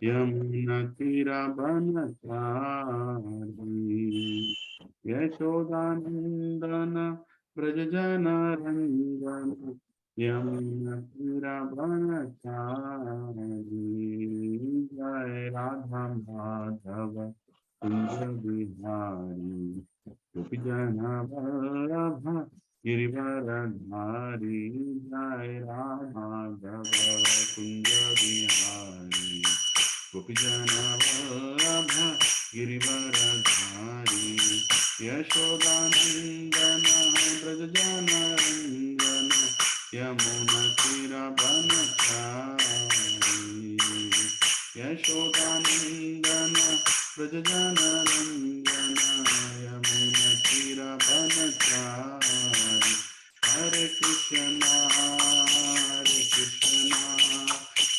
यमुनतीरवनचारी यशोदानंदन व्रजजनरंजन यमुनतीरवनचारी जय राधा माधव कुंज बिहारी गोपीजन वल्लभ गिरिवरधारी जय राधा माधव कुंज बिहारी गोपीजन वल्लभ गिरिवरधारी यशोदानंदन व्रजजनरंजन यमुनतीरवनचारी यशोदानंदन व्रजजनरंजन यमुनतीरवनचारी हरे कृष्णा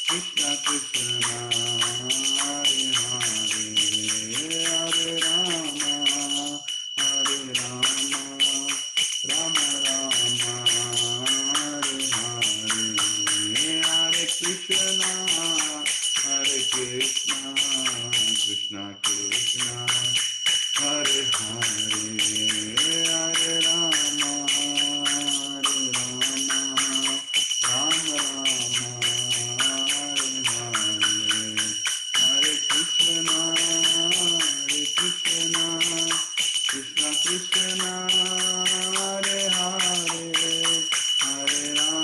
कृष्ण कृष्ण हरे हरे हरे राम राम राम हरे हरे हरे कृष्ण कृष्ण कृष्ण हरे हरे हरे राम राम राम हरे हरे हरे कृष्ण कृष्ण कृष्ण हरे हरे हरे राम राम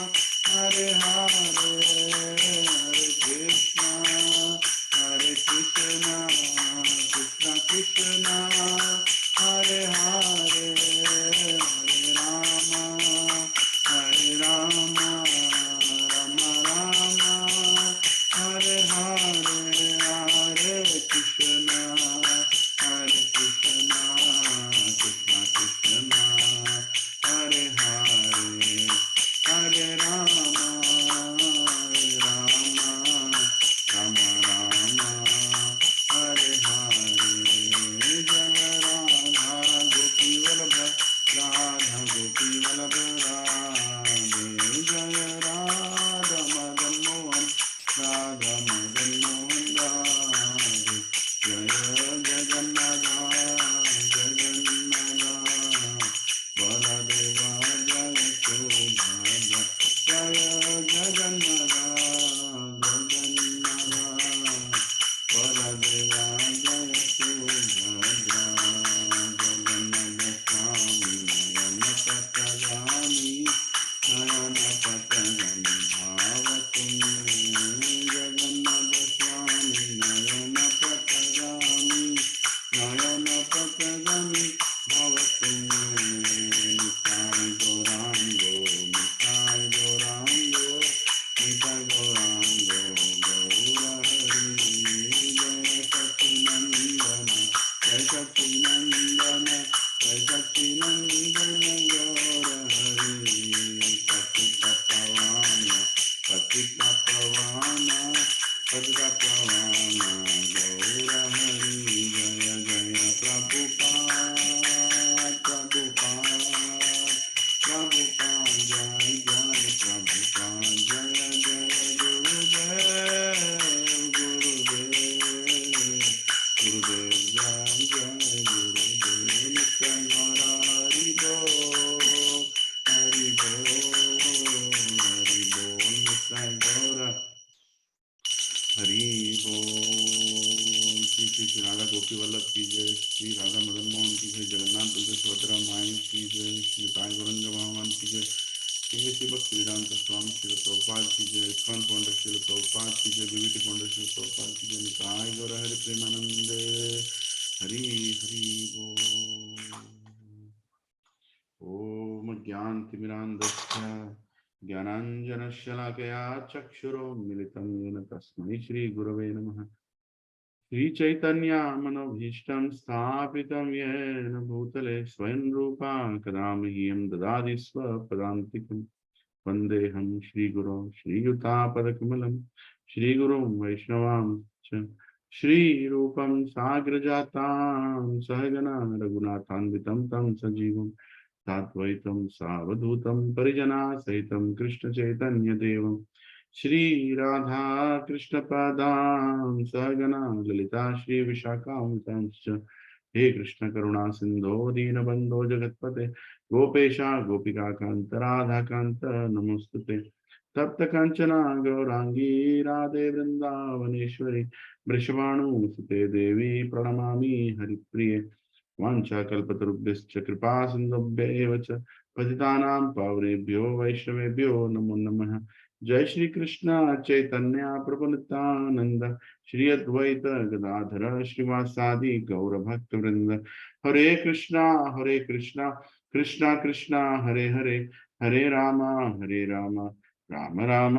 राम हरे हरे हरे कृष्ण कृष्ण कृष्ण हरे हरे हरे राम राम राम हरे हरे हरे कृष्ण कृष्ण कृष्ण हरे हरे हरे राम राम राम हरे हरे जय राधा गोपी वल्लभ राधा गोपी वल्लभ राधे जय राधा मदन मोहन राधा मदन मोहन राधे जय जगन्नाथ बलदेवा जय सुभद्रा जय जगन्नाथ बलदेवा जय सुभद्रा जगन्नाथ स्वामी नयन पटगामी भाव तुम्हें जगन्नाथ स्वामी नयन पटगामी भाव तुम्हें निताय गौरांगो निताय गौरांगो निताय गौरांगो गौरहरि जय सच्चिनंदन जय सच्चिनंदन जय सच्चिनंदन गौरहरि पतितपावन पतितपावन पतितपावन गौरहरि जय जय प्रभुपाद प्रभुपाद प्रभुपाद जय जय प्रभुपाद जय जय गुरुदेव गुरुदेव गुरुदेव जय जय गुरुदेव नित्य हरि बोल हरि बोल नित्य गौर हरि बोल। श्री श्री श्री राधा गोपी वल्लभ की जय, श्री राधा मदन मोहन की जय, जगन्नाथ बलदेव सुभद्रा माई की जय, श्री साई गौरंग भगवान की जय, श्री श्री भक्ति वेदांत स्वामी श्री प्रभुपाद की जय, इस्कॉन फाउंडर श्री प्रभुपाद की जय, विभूति फाउंडर श्री प्रभुपाद की जय, निताय गौर हरि प्रेमानंद हरि हरि बोल। ओम ज्ञानतिमिरान्धस्य ज्ञानाञ्जनशलाकया चक्षुरोन्मिलितं येन तस्मै श्रीगुरवे नमः। श्रीचैतन्यमनोभीष्टं स्थापितं येन भूतले स्वयं रूपा कदा मह्यं ददाति स्वपदान्तिकं वन्देऽहं श्रीगुरो श्रीयुतापदकमलं श्रीगुरुं वैष्णवां च श्रीरूपं साग्रजातां सहगना रघुनाथान्वितं तं सजीवं साद्वैतं सावधूतं परिजना सहितं कृष्ण चैतन्य देवं श्री राधा कृष्ण पादां सहगना ललिता श्री विशाखांश हे कृष्ण करुणा सिंधो दीनबंधो जगत्पते गोपेशा गोपिका कांत राधा कांत नमोस्तुते तप्त कंचना गौरांगी राधे वृंदावनेश्वरी वृषभानुसुते देवी प्रणमामि हरिप्रिये वाञ्छाकल्पतरुभ्यश्च कृपा सिन्धुभ्येव च पतितानां पावनेभ्यो वैष्णवेभ्यो नमो नमः जय श्री कृष्ण चैतन्य प्रभु नित्यानंद श्री अद्वैत गदाधर श्रीवासादि गौर भक्त वृंद हरे कृष्णा कृष्णा कृष्णा हरे हरे हरे राम राम राम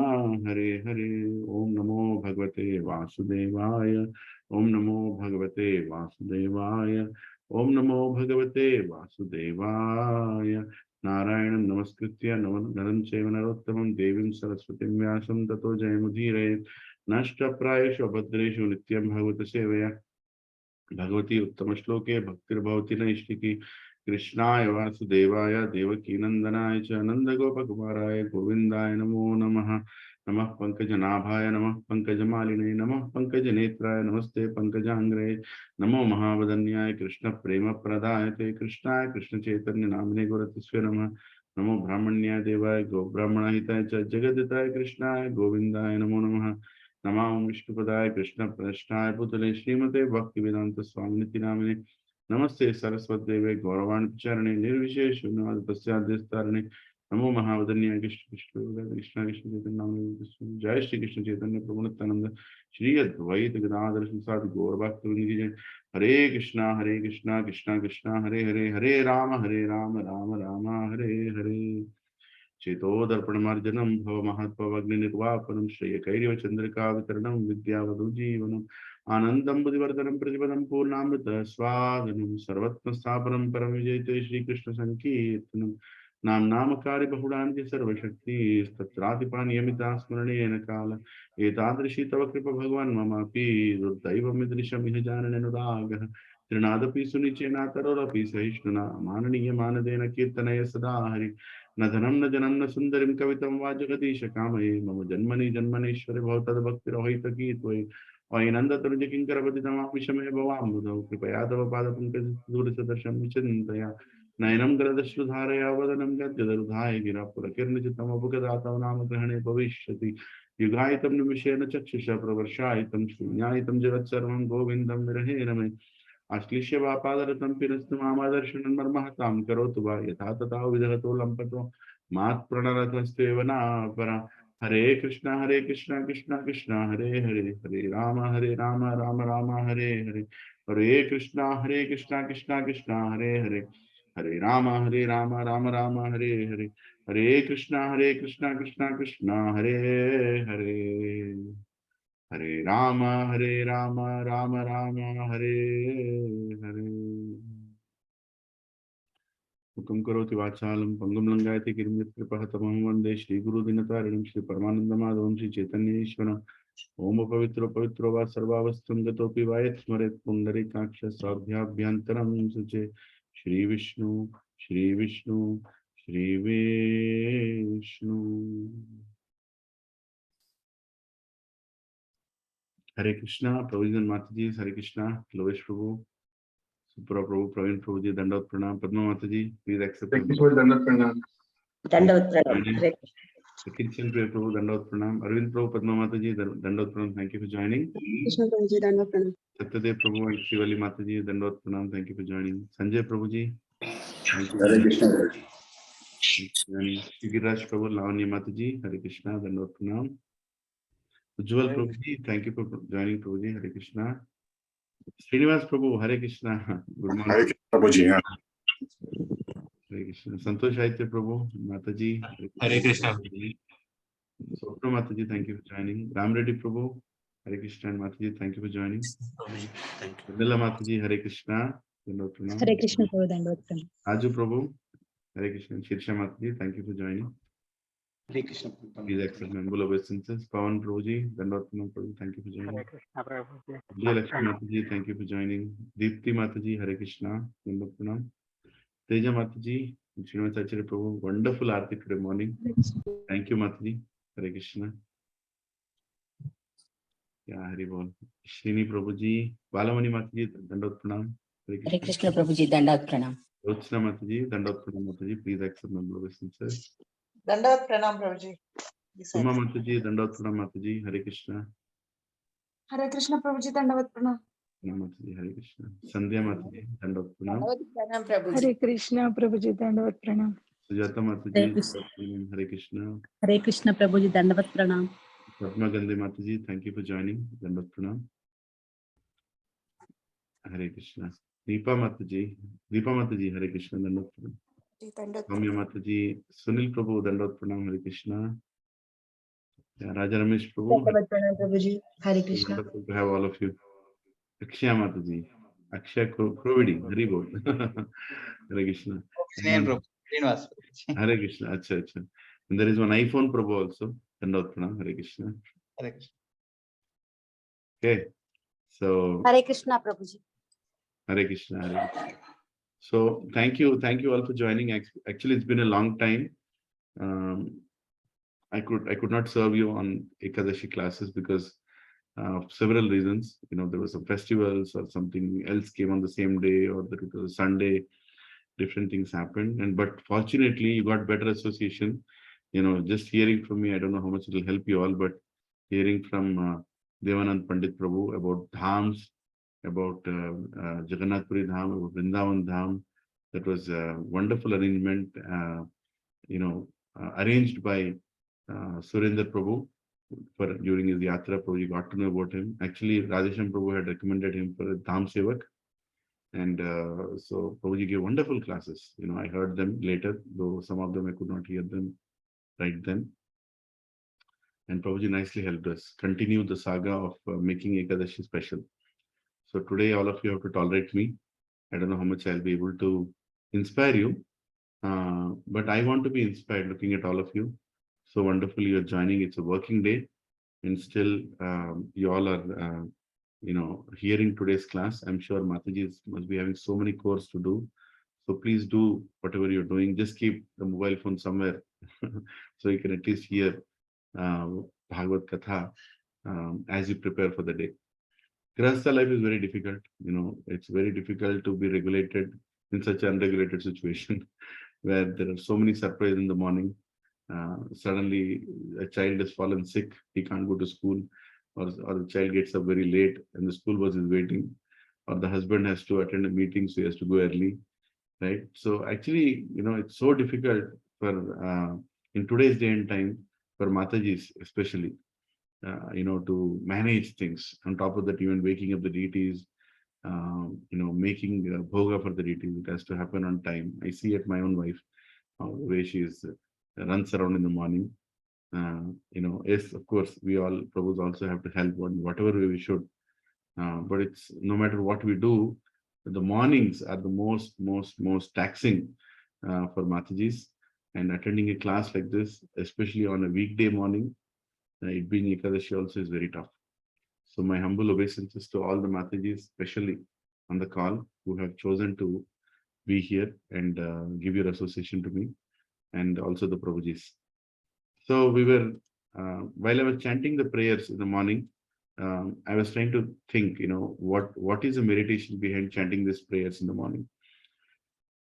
हरे हरे ओम नमो भगवते वासुदेवाय ओम नमो भगवते वासुदेवाय ओम नमो भगवते वासुदेवाय नारायणं नमस्कृत्य नरं चैव नरोत्तमं देवीं सरस्वतीं व्यासं ततो जयमुदीरये नष्टप्रायेषु अभद्रेषु नित्यं भगवत सेवया भगवती उत्तम श्लोके भक्तिर्भवति नैष्टिकी कृष्णाय वासुदेवाय देवकीनंदनाय च नंदगोपकुमाराय गोविंदाय नमो नमः नमः पंकजनाभाय नमः पंकजमालिने नमः पंकजनेत्राय नमस्ते पंकजांग्रे नमो महावदन्याय कृष्ण प्रेम प्रदायते कृष्णाय कृष्ण चैतन्य नामिने गुरतिस्वे नमः नमो ब्राह्मण्याय देवाय गो ब्राह्मणहिताय च जगदिताय कृष्णाय गोविंदाय नमो नमः नमामि विष्णुपदाय कृष्ण प्रष्टाय पुतले श्रीमते भक्ति वेदांत स्वामिनिति नामिने नमस्ते सरस्वतीदेवे गौरवाणी चरणे निर्विशेष शून्यवाद पश्चादेस्तारणे नमो महावदन्याय कृष्ण कृष्ण कृष्ण कृष्ण चैतन्य नाम जय श्री कृष्ण चैतन्य प्रभु नित्यानंद श्री अद्वैत गदाधर संसार गौर भक्त वृंद की जय हरे कृष्णा कृष्णा कृष्णा हरे हरे हरे राम राम राम हरे हरे चेतोदर्पणमार्जनं भवमहत्त्वमग्निर्वापनं श्रेयकैरिव चन्द्रिकावितरणं विद्यावधूजीवनम् आनन्दं बुद्धिवर्धनं प्रतिपदं पूर्णामृत स्वादनं सर्वत्मस्थापनं परं विजयते श्रीकृष्णसङ्कीर्तनं नाम्नामकारि बहुडान्ति सर्वशक्तिस्तत्रातिपानियमिता स्मरणेन काल एतादृशी तव कृप भगवान् ममापि दुर्दैवमिदृशमिह जानन्यनुरागः तृणादपि सुनिचेनातरोरपि सहिष्णुना माननीयमानदेन कीर्तनय सदा हरि न धनं न जनं न सुन्दरीं कवितं वा जगदीश कामये मम जन्मनि जन्मनेश्वरि भवतद्भक्तिरहैतकी त्वयि वैनन्दतनुजकिङ्करपतितमाविषमे भवाम्बुधौ कृपया तव पादपङ्कजदूरसदर्शं विचिन्तया नयनं गलदश्रुधारया वदनं गद्गदरुधाय गिरा पुरकिर्निचितमपुगदातव नाम ग्रहणे भविष्यति युगायितं निमिषेण चक्षुषा प्रवर्षायितं शून्यायितं जगत्सर्वं गोविन्दं विरहेण मे आश्लिष्य वापादरतं पिनस्तु मामादर्शनं मर्महतां करोतु वा यथा तथा विदहतो लम्पतो मात्प्रणरतस्त्वेव नापरा हरे कृष्णा कृष्णा कृष्णा हरे हरे हरे राम राम हरे हरे हरे कृष्णा कृष्णा हरे हरे हरे राम हरे हरे हरे कृष्णा कृष्णा हरे हरे हरे राम राम हरे हरे हुकुम करोति वाचालं पंगुं लंघयति गिरिं यत्कृपः वंदे श्रीगुरुदिनतारिणं श्री परमानन्दमाधवं श्री चैतन्येश्वरम् ओम पवित्रो वा सर्वावस्थं गतोऽपि वा यत् स्मरेत् पुण्डरीकाक्ष स्वाध्याभ्यन्तरं शुचे श्री विष्णु हरे कृष्णा प्रोविजन माता जी हरे कृष्णा लोवेश प्रभु सुप्रा प्रभु प्रवीण प्रभु जी दंडवत प्रणाम पद्मा माता जी प्लीज एक्सेप्ट दंडवत प्रणाम किचन प्रभु दंडवत प्रणाम अरविंद प्रभु पद्मा माता जी दंडवत प्रणाम thank you for joining Krishna प्रभु जी दंडवत प्रणाम सत्यदेव प्रभु एंड शिवाली माता जी दंडवत प्रणाम thank you for joining Sanjay प्रभु जी हरे कृष्णा गिरिराज प्रभु लावण्य माता जी हरे कृष्णा दंडवत प्रणाम उज्जवल प्रभु जी थैंक यू फॉर जॉइनिंग प्रभु जी हरे कृष्णा श्रीनिवास प्रभु हरे कृष्णा गुड मॉर्निंग प्रभु जी हरे कृष्णा संतोष साहित्य प्रभु माता जी हरे कृष्णा स्वप्न माता जी thank you for joining Ram Reddy प्रभु हरे कृष्णा माता जी thank you for joining Vandala माता जी हरे कृष्णा हरे कृष्ण प्रभु दंडवत प्रणाम आजू प्रभु हरे कृष्ण शीर्षा माता जी थैंक यू फॉर जॉइनिंग हरे Krishna please accept my humble obeisances Pavan प्रभु जी दंडवत प्रणाम प्रभु thank you for joining Vijay Lakshmi माता जी thank you for joining Deepti माता जी हरे कृष्णा दंडवत प्रणाम तेजा माता जी Srinivas Acharya Prabhu, wonderful Aarti today morning. Thank you, Mataji. Hare Krishna. Yeah, Hari Bol. Srini Prabhuji, Balamani Mataji, Dandot Pranam. Hare Krishna Prabhuji, Dandat Pranam. Rochna Mataji, Dandot Pranam Mataji. Please accept my blessings. Dandat Pranam Prabhuji. Suma Mataji, Dandot Pranam Mataji. Hare Krishna. Hare Krishna Prabhuji, Dandavat Pranam. Mataji, Hare Krishna. Sandhya Mataji, Dandot Pranam. Pranam Prabhuji. Hare Krishna Prabhuji, Dandavat Pranam. Sujata Hare Mataji, Krishna. Hare Krishna. Hare Krishna Prabhuji, Dandavat Pranam. Padma Gandhi Mataji, thank you for joining. Dandot Pranam. Hare Krishna. Deepa Mataji, Hare Krishna. Dandot Pranam. Ramya Mataji, Sunil Prabhu, Dandot Pranam. Hare Krishna. Yeah, Raja Ramesh Prabhu. Dandavat Pranam Prabhuji, Hare Krishna. Wonderful to have all of you. Akshaya Mataji, Akshaya Krovidi, Hari Bol. Hare Krishna. Prabhu. Srinivas. Hare Krishna. Acha, acha. And there is one iPhone Prabhu also. Dandot Pranam. Hare Krishna. Hare Krishna. Okay. So, Hare Krishna Prabhuji. Hare Krishna. Hare Krishna. So, thank you all for joining. Actually, it's been a long time. I could not serve you on Ekadashi classes because of several reasons. There were some festivals or something else came on the same day, or that it was a Sunday. Different things happened, but fortunately, you got better association. Just hearing from me, I don't know how much it will help you all, but hearing from Devanand Pandit Prabhu about dhams, about Jagannath Puri Dham, about Vrindavan Dham. That was a wonderful arrangement, arranged by Surendra Prabhu during his yatra. Prabhuji got to know about him. Actually, Radhesham Prabhu had recommended him for a Dham Sevak. And so Prabhuji gave wonderful classes. I heard them later, though some of them I could not hear them right then. And Prabhuji nicely helped us continue the saga of making Ekadashi special. So today, all of you have to tolerate me. I don't know how much I'll be able to inspire you, but I want to be inspired looking at all of you. So wonderful you're joining. It's a working day, and still you all are, hearing today's class. I'm sure Mataji must be having so many courses to do. So please do whatever you're doing. Just keep the mobile phone somewhere so you can at least hear Bhagavad Katha as you prepare for the day. Grahastha life is very difficult. It's very difficult to be regulated in such an unregulated situation where there are so many surprises in the morning. Suddenly a child has fallen sick, he can't go to school, or the child gets up very late and the school bus is waiting, or the husband has to attend a meeting, so he has to go early, right? So actually, it's so difficult for in today's day and time for Matajis especially, to manage things. On top of that, even waking up the deities, making bhoga for the deities, it has to happen on time. I see at my own wife, the way she runs around in the morning. Yes, of course, we all, Prabhus also have to help on whatever way we should. But it's no matter what we do, the mornings are the most taxing for Matajis. And attending a class like this, especially on a weekday morning, it being Ekadashi also is very tough. So my humble obeisances to all the Matajis, especially on the call, who have chosen to be here and give your association to me, and also the Prabhujis. So we were, while I was chanting the prayers in the morning, I was trying to think, what is the meditation behind chanting these prayers in the morning?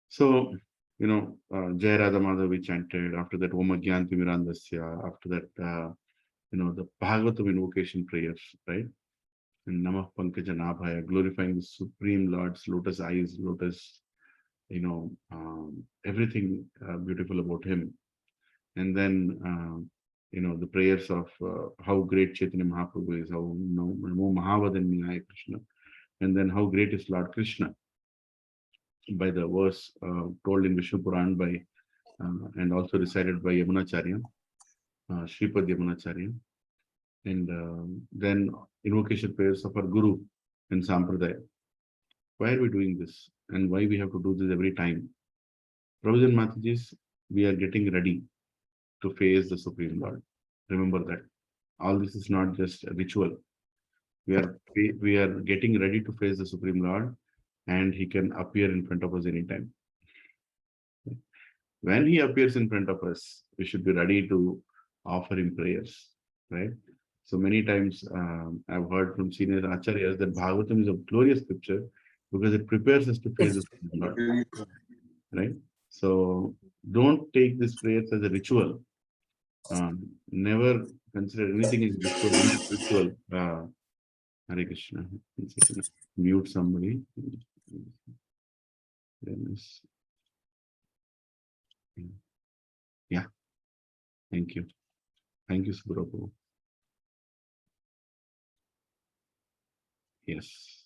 So, Jai Radha Madhava we chanted, after that Om Agyanti Mirandasya, after that, the Bhagavatam invocation prayers, right? And Namah Pankaja Nabhaya, glorifying the Supreme Lord's lotus eyes, lotus, everything beautiful about him. And then, the prayers of how great Chaitanya Mahaprabhu is, how Mahavadan Krishna, and then how great is Lord Krishna, by the verse told in Vishnu Puran by, and also recited by Yamunacharya, Sripad Yamunacharya. And then invocation prayers of our Guru and Sampradaya. Why are we doing this? And why we have to do this every time? Prabhuji and Matajis, we are getting ready to face the Supreme Lord. Remember that. All this is not just a ritual. We are getting ready to face the Supreme Lord, and he can appear in front of us anytime. when he appears in front of us, we should be ready to offer him prayers, right? So many times I've heard from senior acharyas that Bhagavatam is a glorious scripture because it prepares us to face the Lord, right? So don't take this prayers as a ritual. Never consider anything as ritual. Ritual. Hare Krishna. One second. Mute somebody. Yeah. Thank you. Thank you, Subhrabu. Yes.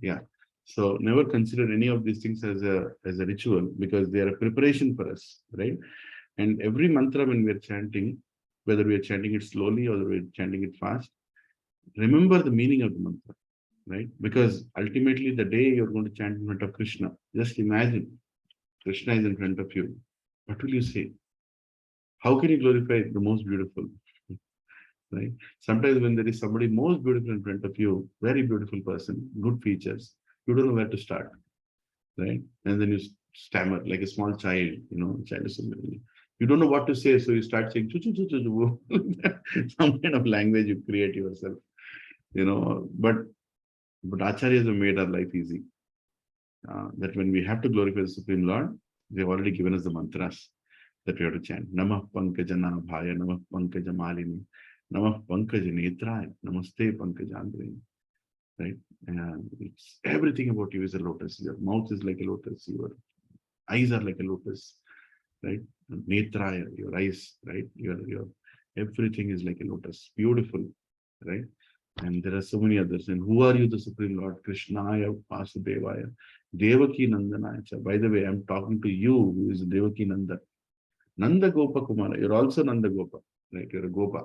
Yeah. So never consider any of these things as a ritual because they are a preparation for us, right? And every mantra when we are chanting, whether we are chanting it slowly or we are chanting it fast, remember the meaning of the mantra, right? Because ultimately the day you're going to chant in front of Krishna, just imagine Krishna is in front of you. What will you say? How can you glorify the most beautiful? Right? Sometimes when there is somebody most beautiful in front of you, very beautiful person, good features, you don't know where to start, right? And then you stammer like a small child, child is you don't know what to say, so you start saying choo, choo, choo, choo, choo. Some kind of language you create yourself, but acharyas have made our life easy. That when we have to glorify the Supreme Lord, they've already given us the mantras that we have to chant. Namah Pankajana Bhaya, Namah Pankajamalini, Namah Pankajanetraya, Namaste Pankajandrini. Right? And it's everything about you is a lotus. Your mouth is like a lotus, your eyes are like a lotus, right? Netraya, your eyes, right? Your everything is like a lotus. Beautiful, right? And there are so many others. And who are you, the Supreme Lord? Krishnaya, Vasudevaya, Devaki Nandanaya. By the way, I'm talking to you, who is Devaki Nanda. Nanda Gopa Kumara. You're also Nanda Gopa, right? You're a Gopa.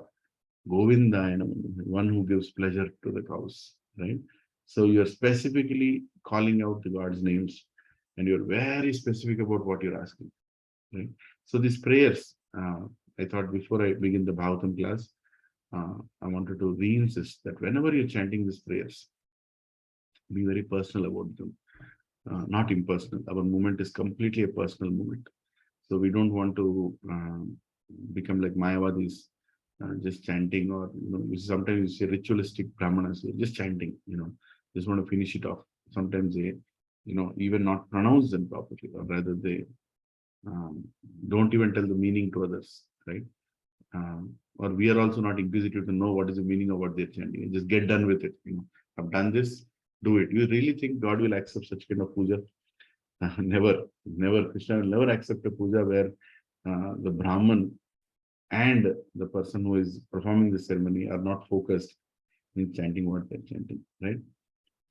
Govinda, one who gives pleasure to the cows, right? So you're specifically calling out the God's names and you're very specific about what you're asking, right? So these prayers, I thought before I begin the Bhagavatam class, I wanted to re-insist that whenever you're chanting these prayers, be very personal about them, not impersonal. Our movement is completely a personal movement. So we don't want to become like Mayavadis, just chanting, or sometimes you see ritualistic brahmanas, just chanting, just want to finish it off. Sometimes they, even not pronounce them properly, or rather they don't even tell the meaning to others, right? Or we are also not inquisitive to know what is the meaning of what they're chanting. Just get done with it. I've done this, do it. You really think God will accept such kind of puja? Never, never. Krishna will never accept a puja where the Brahman and the person who is performing the ceremony are not focused in chanting what they're chanting, right?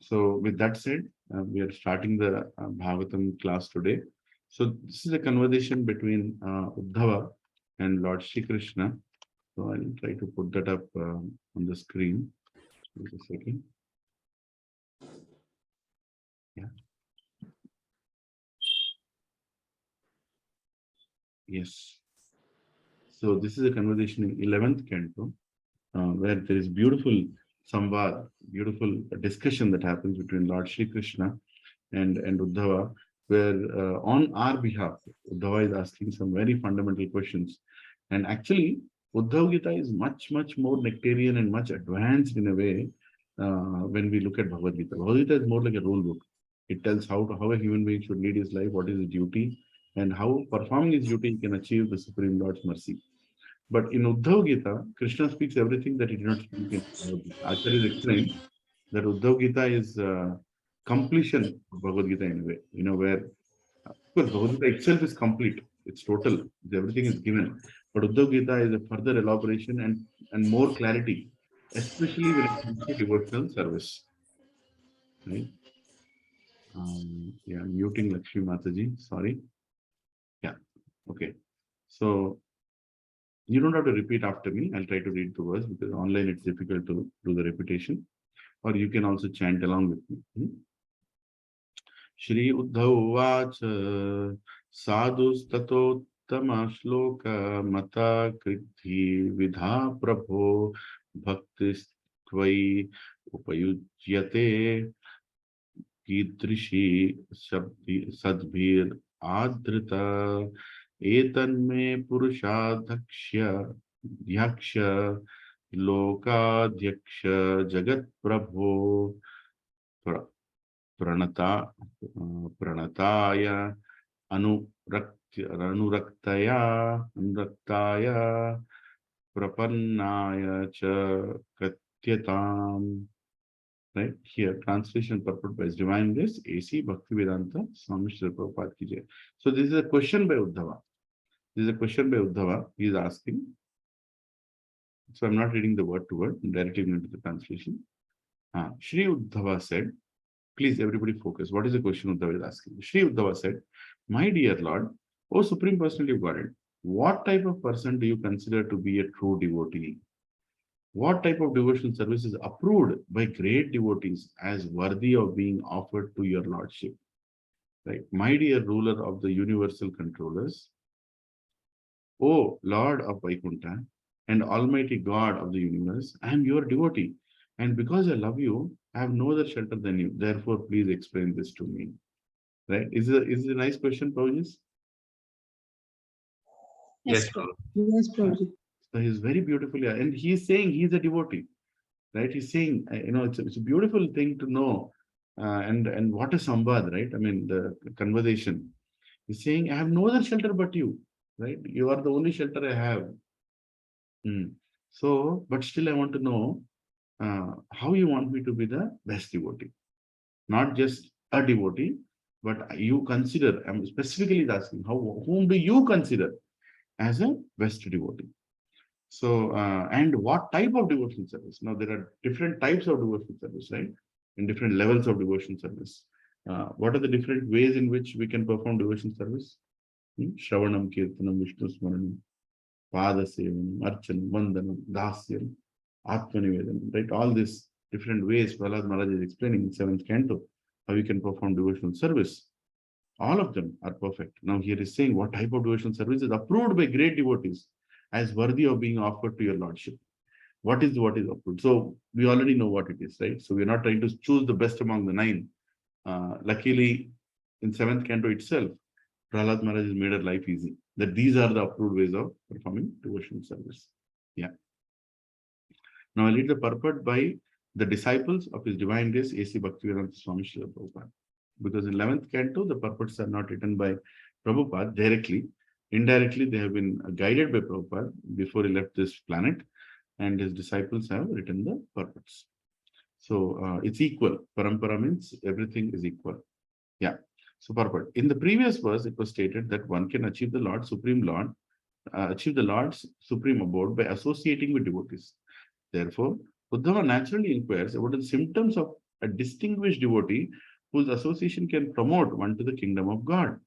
So with that said, we are starting the Bhagavatam class today. So this is a conversation between Uddhava and Lord Shri Krishna. So I'll try to put that up on the screen. Just a second. Yeah. Yes. So this is a conversation in 11th canto, where there is beautiful samvad, beautiful discussion that happens between Lord Shri Krishna and Uddhava, where on our behalf, Uddhava is asking some very fundamental questions. And actually, Uddhava Gita is much, much more nectarian and much advanced in a way when we look at Bhagavad Gita. Bhagavad Gita is more like a rule book. It tells how a human being should lead his life, what is his duty, and how performing his duty he can achieve the Supreme Lord's mercy. But in Uddhava Gita, Krishna speaks everything that he did not speak in Bhagavad Gita. Acharyas explain that Uddhava Gita is completion of Bhagavad Gita in a way, where, of course, Bhagavad Gita itself is complete. It's total. Everything is given. But Uddhava Gita is a further elaboration and more clarity, especially when it comes to devotional service. Right? Yeah, I'm muting Lakshmi Mataji. Sorry. Yeah. Okay. So you don't have to repeat after me. I'll try to read the verse because online it's difficult to do the repetition. Or you can also chant along with me. Shri Uddhav Vacha Sadhustatottama Shloka Mata Krithi Vidha Prabho Bhaktistvai Upayujyate Kidrishi Sadbhir Adrita Etanme Purushadhaksha Dhyaksha Lokadhyaksha Jagat Prabho Pranata Pranataya Anuraktaya Prapannaya Cha Katyatam. Right here, translation purport by His Divine Grace, A.C. Bhaktivedanta Swami Srila Prabhupada ki jai. So this is a question by Uddhava. This is a question by Uddhava. He is asking. So I'm not reading the word to word, I'm directly going to the translation. Shri Uddhava said, please everybody focus. What is the question Uddhava is asking? Shri Uddhava said, my dear Lord, O Supreme Personality of Godhead, what type of person do you consider to be a true devotee? What type of devotional service is approved by great devotees as worthy of being offered to your Lordship? Right. My dear ruler of the universal controllers, O Lord of Vaikuntha and Almighty God of the universe, I am your devotee. And because I love you, I have no other shelter than you. Therefore, please explain this to me. Right? Is it a nice question, Prabhuji? Yes, yes, Prabhuji. So he's very beautifully, and he's saying he's a devotee, right? He's saying, it's a beautiful thing to know. And what a sambad, right? I mean, the conversation. He's saying, I have no other shelter but you, right? You are the only shelter I have. So, but still I want to know how you want me to be the best devotee. Not just a devotee, but you consider, I'm specifically asking, whom do you consider as a best devotee? So, and what type of devotional service? Now, there are different types of devotional service, right? And different levels of devotional service. What are the different ways in which we can perform devotional service? Shravanam, Kirtanam, Vishnu Smaranam, Pada Sevanam, Archanam, Vandanam, Dasyam, Atmanivedanam, right? All these different ways Prahlad Maharaj is explaining in 7th canto, how we can perform devotional service. All of them are perfect. Now here is saying what type of devotional service is approved by great devotees as worthy of being offered to your Lordship. What is approved? So we already know what it is, right? So we're not trying to choose the best among the 9. Luckily, in 7th canto itself, Prahlad Maharaj has made our life easy. That these are the approved ways of performing devotional service. Yeah. Now I read the purport by the disciples of His Divine Grace, A.C. Bhaktivedanta Swami Srila Prabhupada. Because in 11th canto, the purports are not written by Prabhupada directly. Indirectly, they have been guided by Prabhupada before he left this planet, and his disciples have written the purports. So it's equal. Parampara means everything is equal. Yeah. So purport. In the previous verse, it was stated that one can achieve the Lord's supreme abode by associating with devotees. Therefore, Uddhava naturally inquires about the symptoms of a distinguished devotee whose association can promote one to the kingdom of God.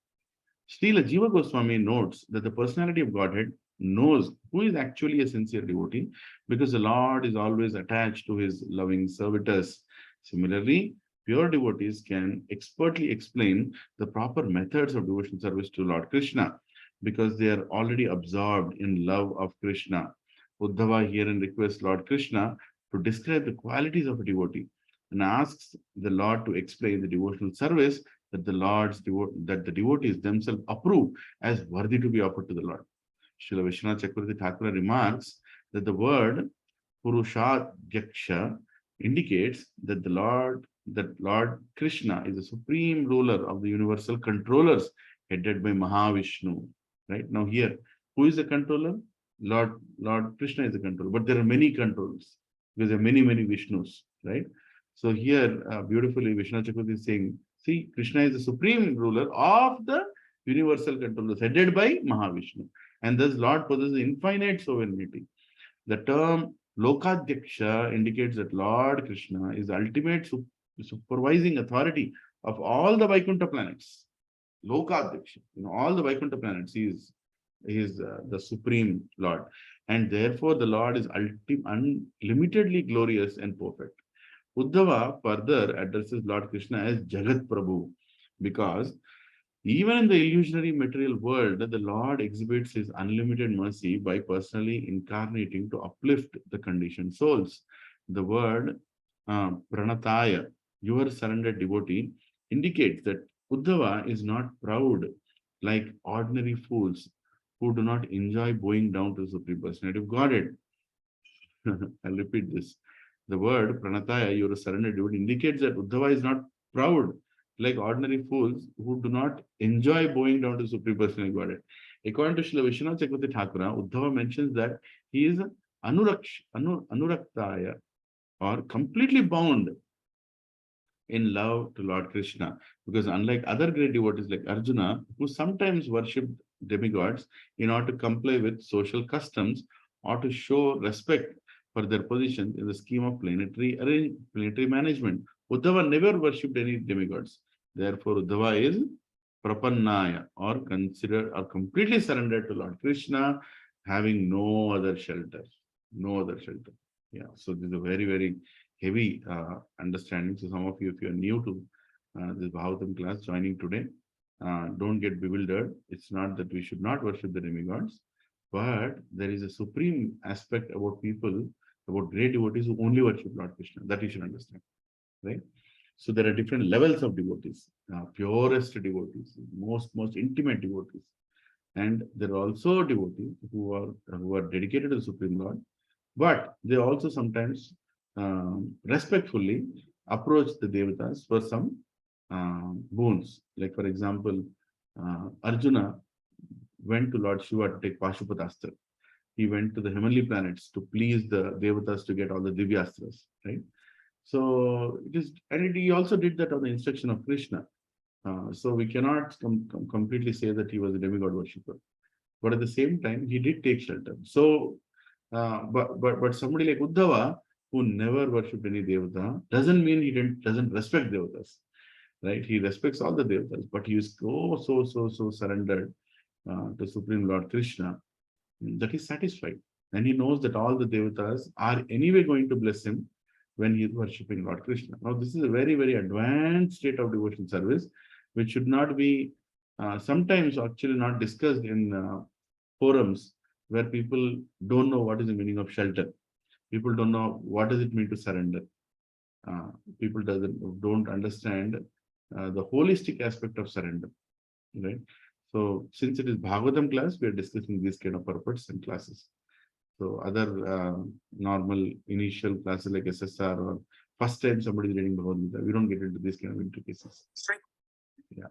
Srila Jiva Goswami notes that the personality of Godhead knows who is actually a sincere devotee because the Lord is always attached to his loving servitors. Similarly, pure devotees can expertly explain the proper methods of devotional service to Lord Krishna because they are already absorbed in love of Krishna. Uddhava herein requests Lord Krishna to describe the qualities of a devotee and asks the Lord to explain the devotional service that the devotees themselves approve as worthy to be offered to the Lord. Srila Vishwanath Chakravarti Thakur remarks that the word Purushadhyaksha indicates that Lord Krishna is the supreme ruler of the universal controllers headed by Mahavishnu. Right now here, who is the controller? Lord Krishna is the controller, but there are many controllers because there are many Vishnus, right? So here, beautifully, Vishwanath Chakravarti is saying, see, Krishna is the supreme ruler of the universal controllers headed by Mahavishnu. And thus Lord possesses infinite sovereignty. The term Lokadhyaksha indicates that Lord Krishna is the ultimate supervising authority of all the Vaikuntha planets. Lokadhyaksha, all the Vaikuntha planets, he is the supreme Lord. And therefore the Lord is unlimitedly glorious and perfect. Uddhava further addresses Lord Krishna as Jagat Prabhu because even in the illusionary material world, the Lord exhibits his unlimited mercy by personally incarnating to uplift the conditioned souls. The word Pranataya, your surrendered devotee, indicates that Uddhava is not proud like ordinary fools, who do not enjoy bowing down to the Supreme Personality of Godhead. I'll repeat this. The word pranataya, your surrendered devotee, indicates that Uddhava is not proud like ordinary fools who do not enjoy bowing down to Supreme Personality of Godhead. According to Srila Vishwanath Chakravarti Thakura, Uddhava mentions that he is anuraktaya, or completely bound in love to Lord Krishna. Because unlike other great devotees like Arjuna, who sometimes worshipped demigods in order to comply with social customs or to show respect for their position in the scheme of planetary management, Uddhava never worshipped any demigods. Therefore, Uddhava is prapannaya, or considered or completely surrendered to Lord Krishna, having no other shelter. No other shelter. Yeah, so this is a very, very heavy understanding. So some of you, if you are new to this Bhagavatam class joining today, don't get bewildered. It's not that we should not worship the demigods, but there is a supreme aspect about people, about great devotees who only worship Lord Krishna. That you should understand, right? So there are different levels of devotees, purest devotees, most intimate devotees. And there are also devotees who are dedicated to the Supreme Lord, but they also sometimes respectfully approach the devatas for some boons. Like for example, Arjuna went to Lord Shiva to take Pashupatastra. He went to the heavenly planets to please the devatas to get all the Divyastras, right? So it is, and he also did that on the instruction of Krishna. So we cannot completely say that he was a demigod worshipper. But at the same time, he did take shelter. So, but somebody like Uddhava, who never worshipped any devata, doesn't mean he doesn't respect devatas, right? He respects all the devatas, but he is so surrendered to Supreme Lord Krishna that he's satisfied, and he knows that all the devatas are anyway going to bless him when he is worshipping Lord Krishna. Now, this is a very, very advanced state of devotion service, which should not be sometimes actually not discussed in forums where people don't know what is the meaning of shelter. People don't know what does it mean to surrender. People don't understand the holistic aspect of surrender, right? So since it is Bhagavatam class, we are discussing these kind of purports and classes. So other normal initial classes like SSR or first time somebody is reading Bhagavad Gita, we don't get into these kind of intricacies. Yeah.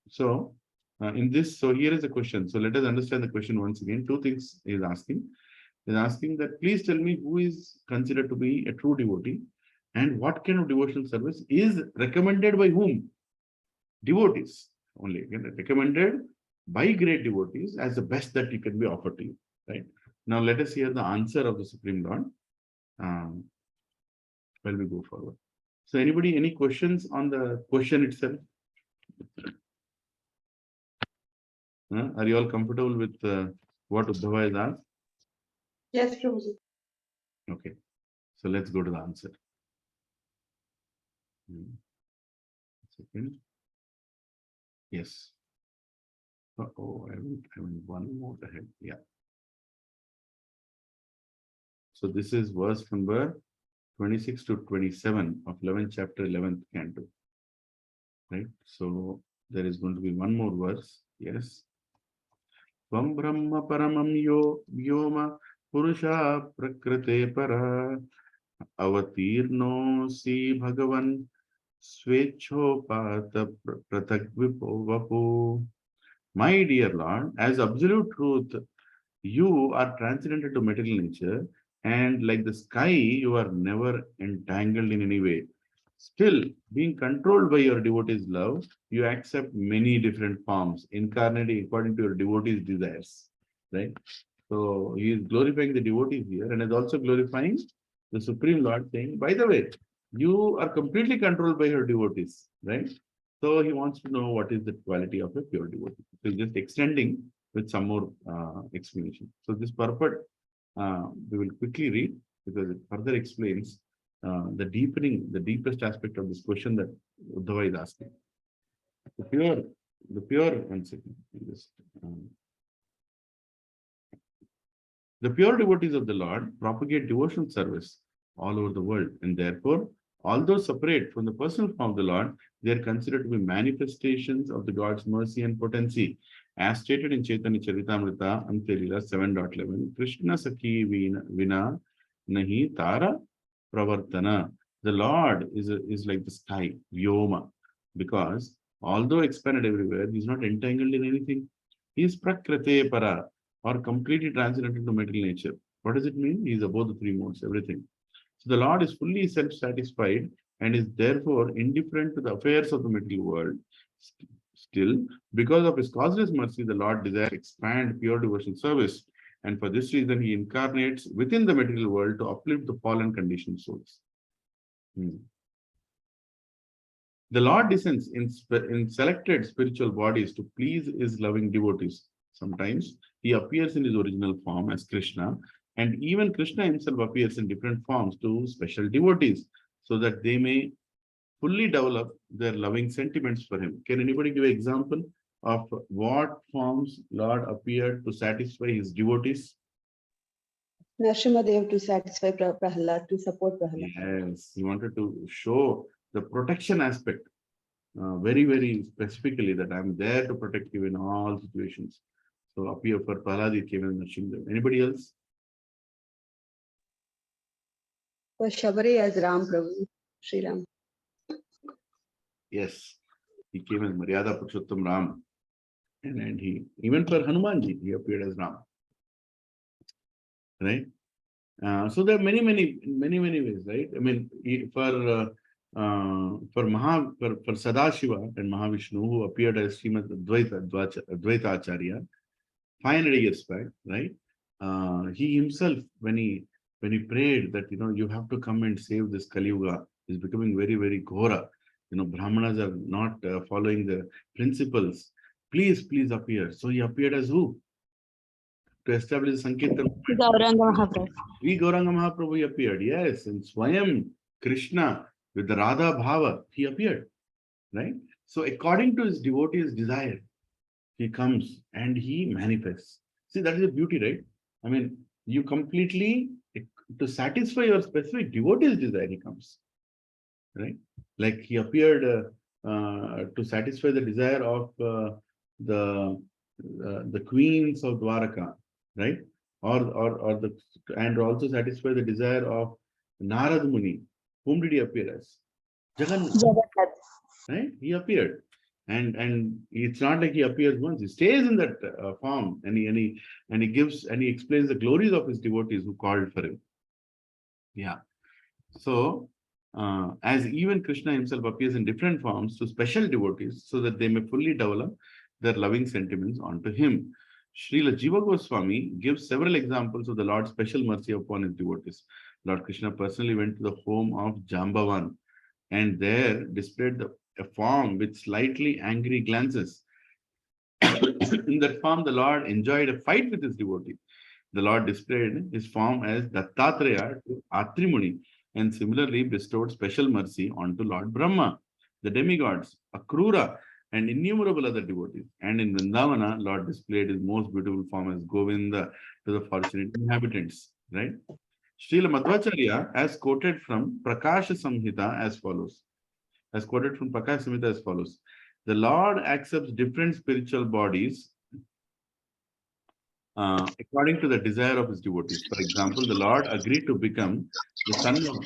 So in this, so here is the question. So let us understand the question once again. Two things he is asking. He is asking that please tell me who is considered to be a true devotee and what kind of devotional service is recommended by whom? Devotees only. Again, recommended by great devotees as the best that can be offered to you. Right. Now let us hear the answer of the Supreme Lord while we go forward. So anybody, any questions on the question itself? Are you all comfortable with what Uddhava has asked? Yes, Prabhuji. Okay, so let's go to the answer. Second. Yes. Oh, I went one more ahead. Yeah. So this is verse number 26 to 27 of 11th chapter, 11th canto. Right. So there is going to be one more verse. Yes. Tvam Brahma Paramam Vyoma Purusha Prakrite Para Avatirno Si Bhagavan Swechopata Prathagvipo. My dear Lord, as absolute truth, you are transcendental to material nature, and like the sky, you are never entangled in any way. Still, being controlled by your devotee's love, you accept many different forms, incarnating according to your devotee's desires. Right? So he is glorifying the devotees here and is also glorifying the Supreme Lord, saying, by the way, you are completely controlled by your devotees, right? So he wants to know what is the quality of a pure devotee. So just extending with some more explanation. So this purport we will quickly read because it further explains the deepest aspect of this question that Uddhava is asking. One second. The pure devotees of the Lord propagate devotional service all over the world, and therefore, although separate from the personal form of the Lord, they are considered to be manifestations of the God's mercy and potency. As stated in Chaitanya Charitamrita, Antelila 7.11, Krishna Sakhi Vina Nahi Tara Pravartana. The Lord is like the sky, Vyoma, because although expanded everywhere, he is not entangled in anything. He is Prakrite Para, or completely transcendental to material nature. What does it mean? He is above the three modes, everything. So the Lord is fully self-satisfied and is therefore indifferent to the affairs of the material world. Still, because of his causeless mercy, the Lord desires to expand pure devotional service. And for this reason, he incarnates within the material world to uplift the fallen conditioned souls. The Lord descends in selected spiritual bodies to please his loving devotees. Sometimes he appears in his original form as Krishna, and even Krishna himself appears in different forms to special devotees so that they may fully develop their loving sentiments for him. Can anybody give an example of what forms Lord appeared to satisfy his devotees? Nrsimhadev to satisfy Prahlad, to support Prahlad. Yes, he wanted to show the protection aspect very, very specifically, that I'm there to protect you in all situations. So appear for Prahlad, he came as Nrsimhadev. Anybody else? For Shabari as Ram Prabhu, Sri Ram. Yes, he came as Maryada Purushottam Ram. And he, even for Hanumanji, he appeared as Ram. Right? So there are many ways, right? I mean, for Sadashiva and Mahavishnu, who appeared as Srimad Advaita Acharya 500 years back, right? He himself, when he prayed that you have to come and save this Kali Yuga, is becoming very, very ghora. Brahmanas are not following the principles. Please appear. So he appeared as who? To establish Sankirtan. Gauranga Mahaprabhu. Gauranga Mahaprabhu he appeared, yes, and Swayam Krishna with the Radha Bhava, he appeared, right? So according to his devotee's desire, he comes and he manifests. See, that is the beauty, right? I mean, you completely, to satisfy your specific devotee's desire, he comes, right? Like he appeared to satisfy the desire of the queens of Dwaraka, right? Or and also satisfy the desire of Narad Muni. Whom did he appear as? Jagannath, right? He appeared, and it's not like he appears once. He stays in that form, and he explains the glories of his devotees who called for him. Yeah. So, as even Krishna himself appears in different forms to special devotees so that they may fully develop their loving sentiments onto him. Srila Jiva Goswami gives several examples of the Lord's special mercy upon his devotees. Lord Krishna personally went to the home of Jambavan and there displayed a form with slightly angry glances. In that form, the Lord enjoyed a fight with his devotee. The Lord displayed his form as Dattatreya to Atri Muni and similarly bestowed special mercy onto Lord Brahma, the demigods, Akrura, and innumerable other devotees. And in Vrindavana, Lord displayed his most beautiful form as Govinda to the fortunate inhabitants. Right? Srila Madhvacharya has quoted from Prakasha Samhita as follows. The Lord accepts different spiritual bodies according to the desire of his devotees. For example, the Lord agreed to become the son of...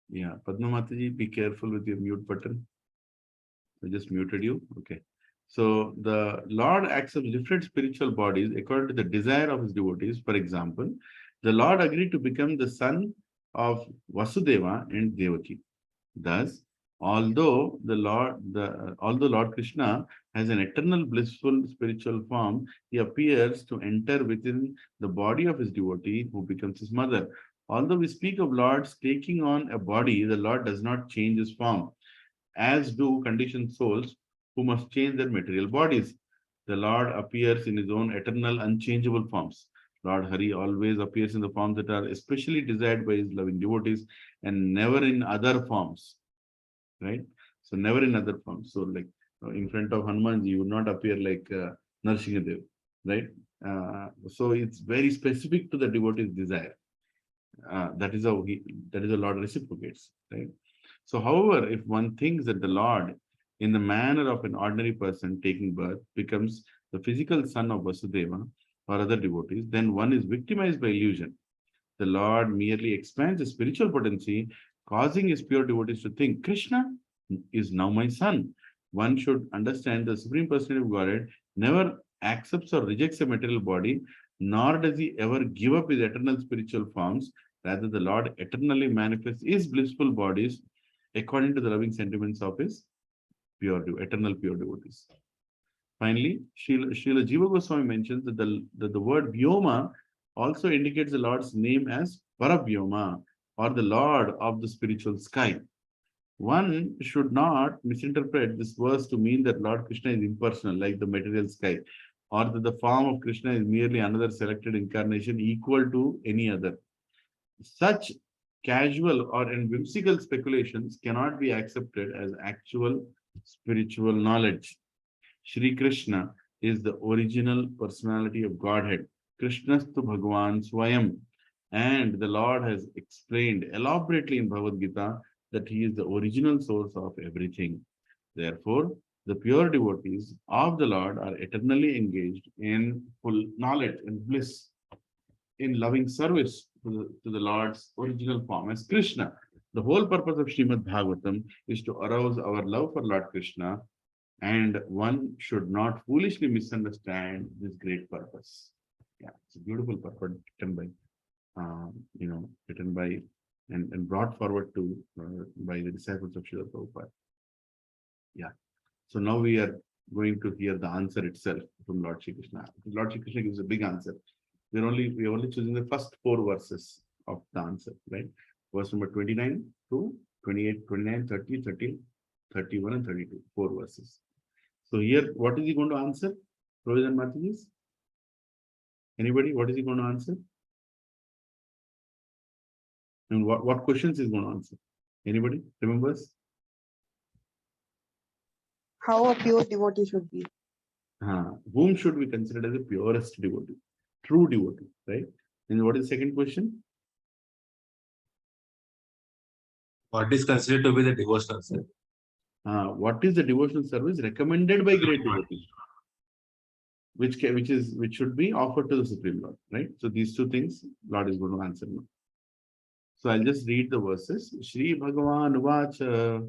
Yeah, Padma Mataji, be careful with your mute button. I just muted you. Okay. So the Lord accepts different spiritual bodies according to the desire of his devotees. For example, the Lord agreed to become the son of Vasudeva and Devaki. Thus, although Lord Krishna has an eternal blissful spiritual form, he appears to enter within the body of his devotee who becomes his mother. Although we speak of Lords taking on a body, the Lord does not change his form, as do conditioned souls who must change their material bodies. The Lord appears in his own eternal, unchangeable forms. Lord Hari always appears in the forms that are especially desired by his loving devotees and never in other forms. Right? So never in other forms. So like in front of Hanumanji, you would not appear like Narsingadev. Right? So it's very specific to the devotee's desire. That is how the Lord reciprocates. Right? So however, if one thinks that the Lord in the manner of an ordinary person taking birth, becomes the physical son of Vasudeva or other devotees, then one is victimized by illusion. The Lord merely expands the spiritual potency, causing his pure devotees to think, Krishna is now my son. One should understand the Supreme Personality of Godhead never accepts or rejects a material body, nor does he ever give up his eternal spiritual forms. Rather, the Lord eternally manifests his blissful bodies according to the loving sentiments of his eternal pure devotees. Finally, Srila Jiva Goswami mentions that the word Vyoma also indicates the Lord's name as Paravyoma, or the Lord of the spiritual sky. One should not misinterpret this verse to mean that Lord Krishna is impersonal, like the material sky, or that the form of Krishna is merely another selected incarnation equal to any other. Such casual or whimsical speculations cannot be accepted as actual spiritual knowledge. Shri Krishna is the original personality of Godhead. Krishnastu Bhagavan Swayam. And the Lord has explained elaborately in Bhagavad Gita that he is the original source of everything. Therefore, the pure devotees of the Lord are eternally engaged in full knowledge and bliss, in loving service to the Lord's original form as Krishna. The whole purpose of Srimad Bhagavatam is to arouse our love for Lord Krishna, and one should not foolishly misunderstand this great purpose. Yeah, it's a beautiful purpose written by, written by and brought forward to by the disciples of Srila Prabhupada. Yeah. So now we are going to hear the answer itself from Lord Shri Krishna. Lord Shri Krishna gives a big answer. We are only choosing the first 4 verses of the answer, right? Verse number 29 to 28, 29, 30, 30, 31, and 32. 4 verses. So here, what is he going to answer? Provision Matajis? Anybody? What is he going to answer? And what questions is going to answer? Anybody remembers? How a pure devotee should be. Whom should we consider as the purest devotee? True devotee, right? And what is the second question? What is considered to be the devotional service? What is the devotional service recommended by great devotees? Which should be offered to the Supreme Lord, right? So these 2 things Lord is going to answer now. So I'll just read the verses. Shri Bhagavan Vacha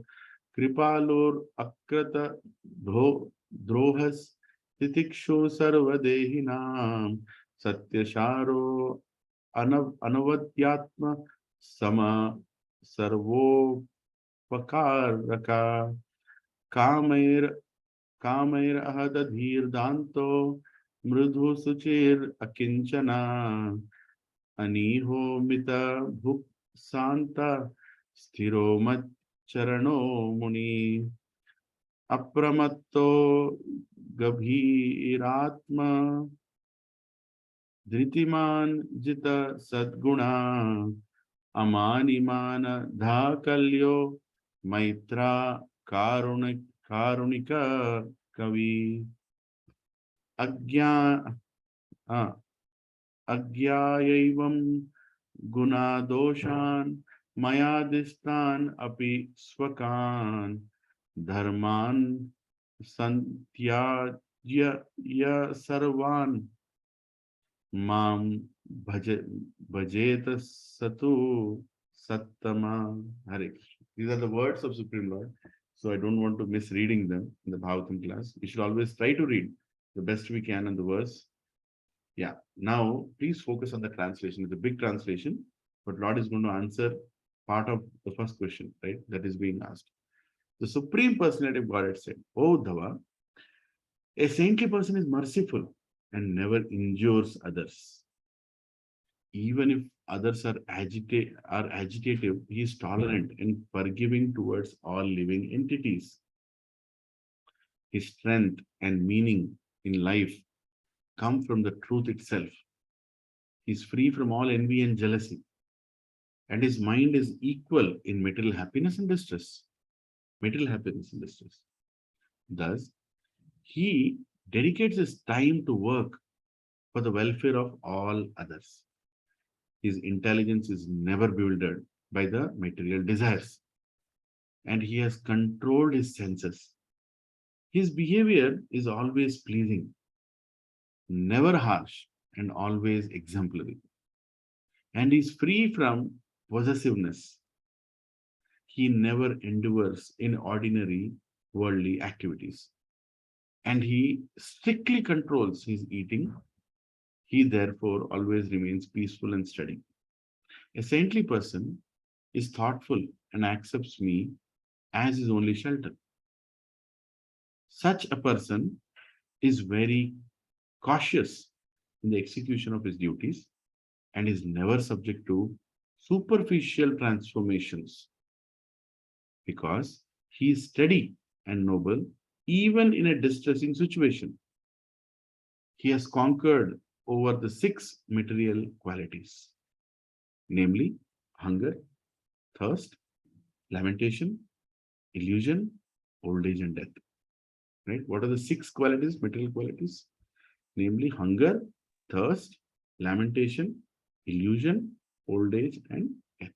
Kripalur Akrata Drohas Titikshu Sarvadehinam Satyasharo Anavadyatma Sama Sarvopakaraka Kamair Ahadadhir Danto Mridhu Suchir Akinchana Aniho Mita Bhuk Santa Sthiro Charano Muni Apramatto Gabhiratma Dhritiman Jita Sadguna Amanimana Dhakalyo Maitra Karunika Kavi Agyayaivam Gunadoshan Mayadistan Api Swakan Dharman Santyajya Sarvan Mam Bhajeta Satu Sattama Hare Krishna. These are the words of Supreme Lord. So I don't want to misreading them in the Bhagavatam class. We should always try to read the best we can on the verse. Yeah. Now, please focus on the translation. It's a big translation, but Lord is going to answer part of the first question, right? That is being asked. The Supreme Personality of Godhead said, "O Dhava, a saintly person is merciful and never injures others. Even if others are agitative, he is tolerant and forgiving towards all living entities. His strength and meaning in life come from the truth itself. He is free from all envy and jealousy, and his mind is equal in material happiness and distress. Thus, he dedicates his time to work for the welfare of all others. His intelligence is never bewildered by the material desires, and he has controlled his senses His behavior is always pleasing, never harsh, and always exemplary. And is free from possessiveness. He never endeavors in ordinary worldly activities. And he strictly controls his eating. He therefore always remains peaceful and steady. A saintly person is thoughtful and accepts me as his only shelter. Such a person is very cautious in the execution of his duties and is never subject to superficial transformations because he is steady and noble even in a distressing situation. He has conquered over the 6 material qualities, namely hunger, thirst, lamentation, illusion, old age, and death. Right? What are the 6 qualities, material qualities? Namely hunger, thirst, lamentation, illusion, old age, and death.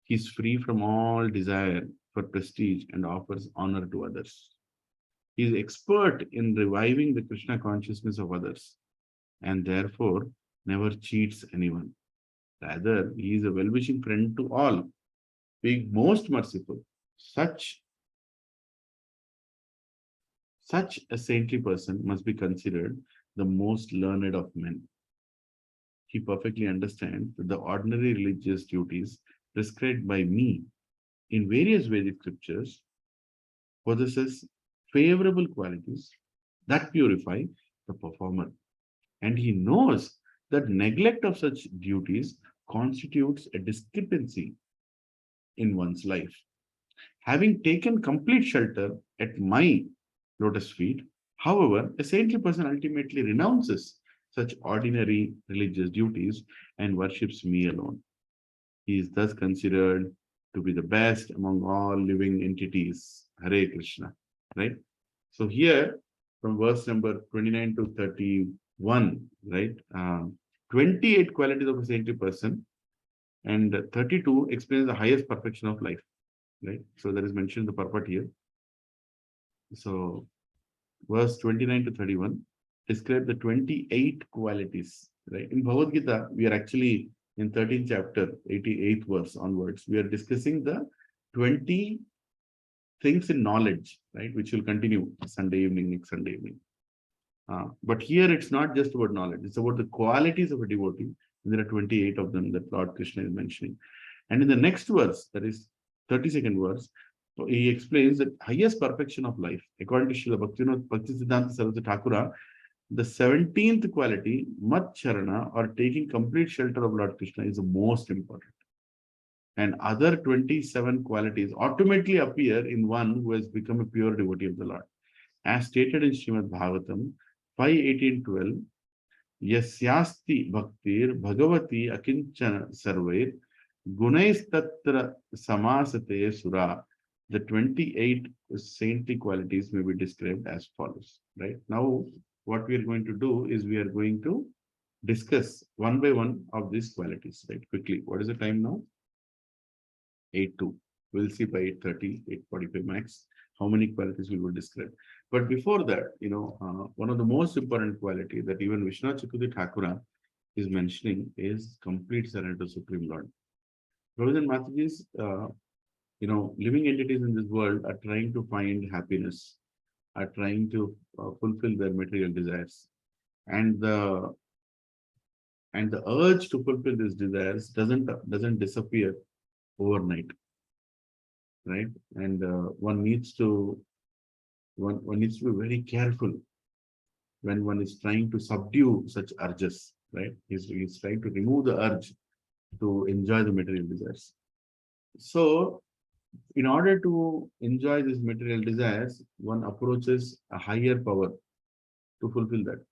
He is free from all desire for prestige and offers honor to others. He is expert in reviving the Krishna consciousness of others and therefore never cheats anyone. Rather, he is a well-wishing friend to all, being most merciful. Such a saintly person must be considered the most learned of men. He perfectly understands that the ordinary religious duties prescribed by me in various Vedic scriptures possesses favorable qualities that purify the performer. And he knows that neglect of such duties constitutes a discrepancy in one's life. Having taken complete shelter at my lotus feet, however, a saintly person ultimately renounces such ordinary religious duties and worships me alone. He is thus considered to be the best among all living entities. Hare Krishna. Right? So here, from verse number 29 to 31, right? 28 qualities of a saintly person and 32 explains the highest perfection of life. Right? So that is mentioned in the purport here. So verse 29 to 31 describe the 28 qualities. Right? In Bhagavad Gita, we are actually in 13th chapter, 88th verse onwards. We are discussing the 20 things in knowledge, right? Which will continue Sunday evening, next Sunday evening. But here it's not just about knowledge, it's about the qualities of a devotee. And there are 28 of them that Lord Krishna is mentioning. And in the next verse, that is 32nd verse, he explains that highest perfection of life. According to Srila Bhaktisiddhanta Saraswati Thakura, the 17th quality, Mat Charana, or taking complete shelter of Lord Krishna, is the most important. And other 27 qualities automatically appear in one who has become a pure devotee of the Lord. As stated in Srimad Bhagavatam 5.18.12, Yasyasti Bhaktir Bhagavati Akinchana Sarvair Gunaistatra Samasate Sura. The 28 saintly qualities may be described as follows. Right now, what we are going to do is we are going to discuss one by one of these qualities. Right, quickly. What is the time now? 8:02. We'll see by 8:30, 8:45 max how many qualities we will describe. But before that, one of the most important quality that even Vishnu Chakravarti Thakura is mentioning is complete surrender to Supreme Lord. Brothers and Mataji's, living entities in this world are trying to find happiness, are trying to fulfill their material desires, and the urge to fulfill these desires doesn't disappear overnight, right? And one needs to be very careful when one is trying to subdue such urges, right? He's trying to remove the urge to enjoy the material desires. So, in order to enjoy these material desires, one approaches a higher power to fulfill that.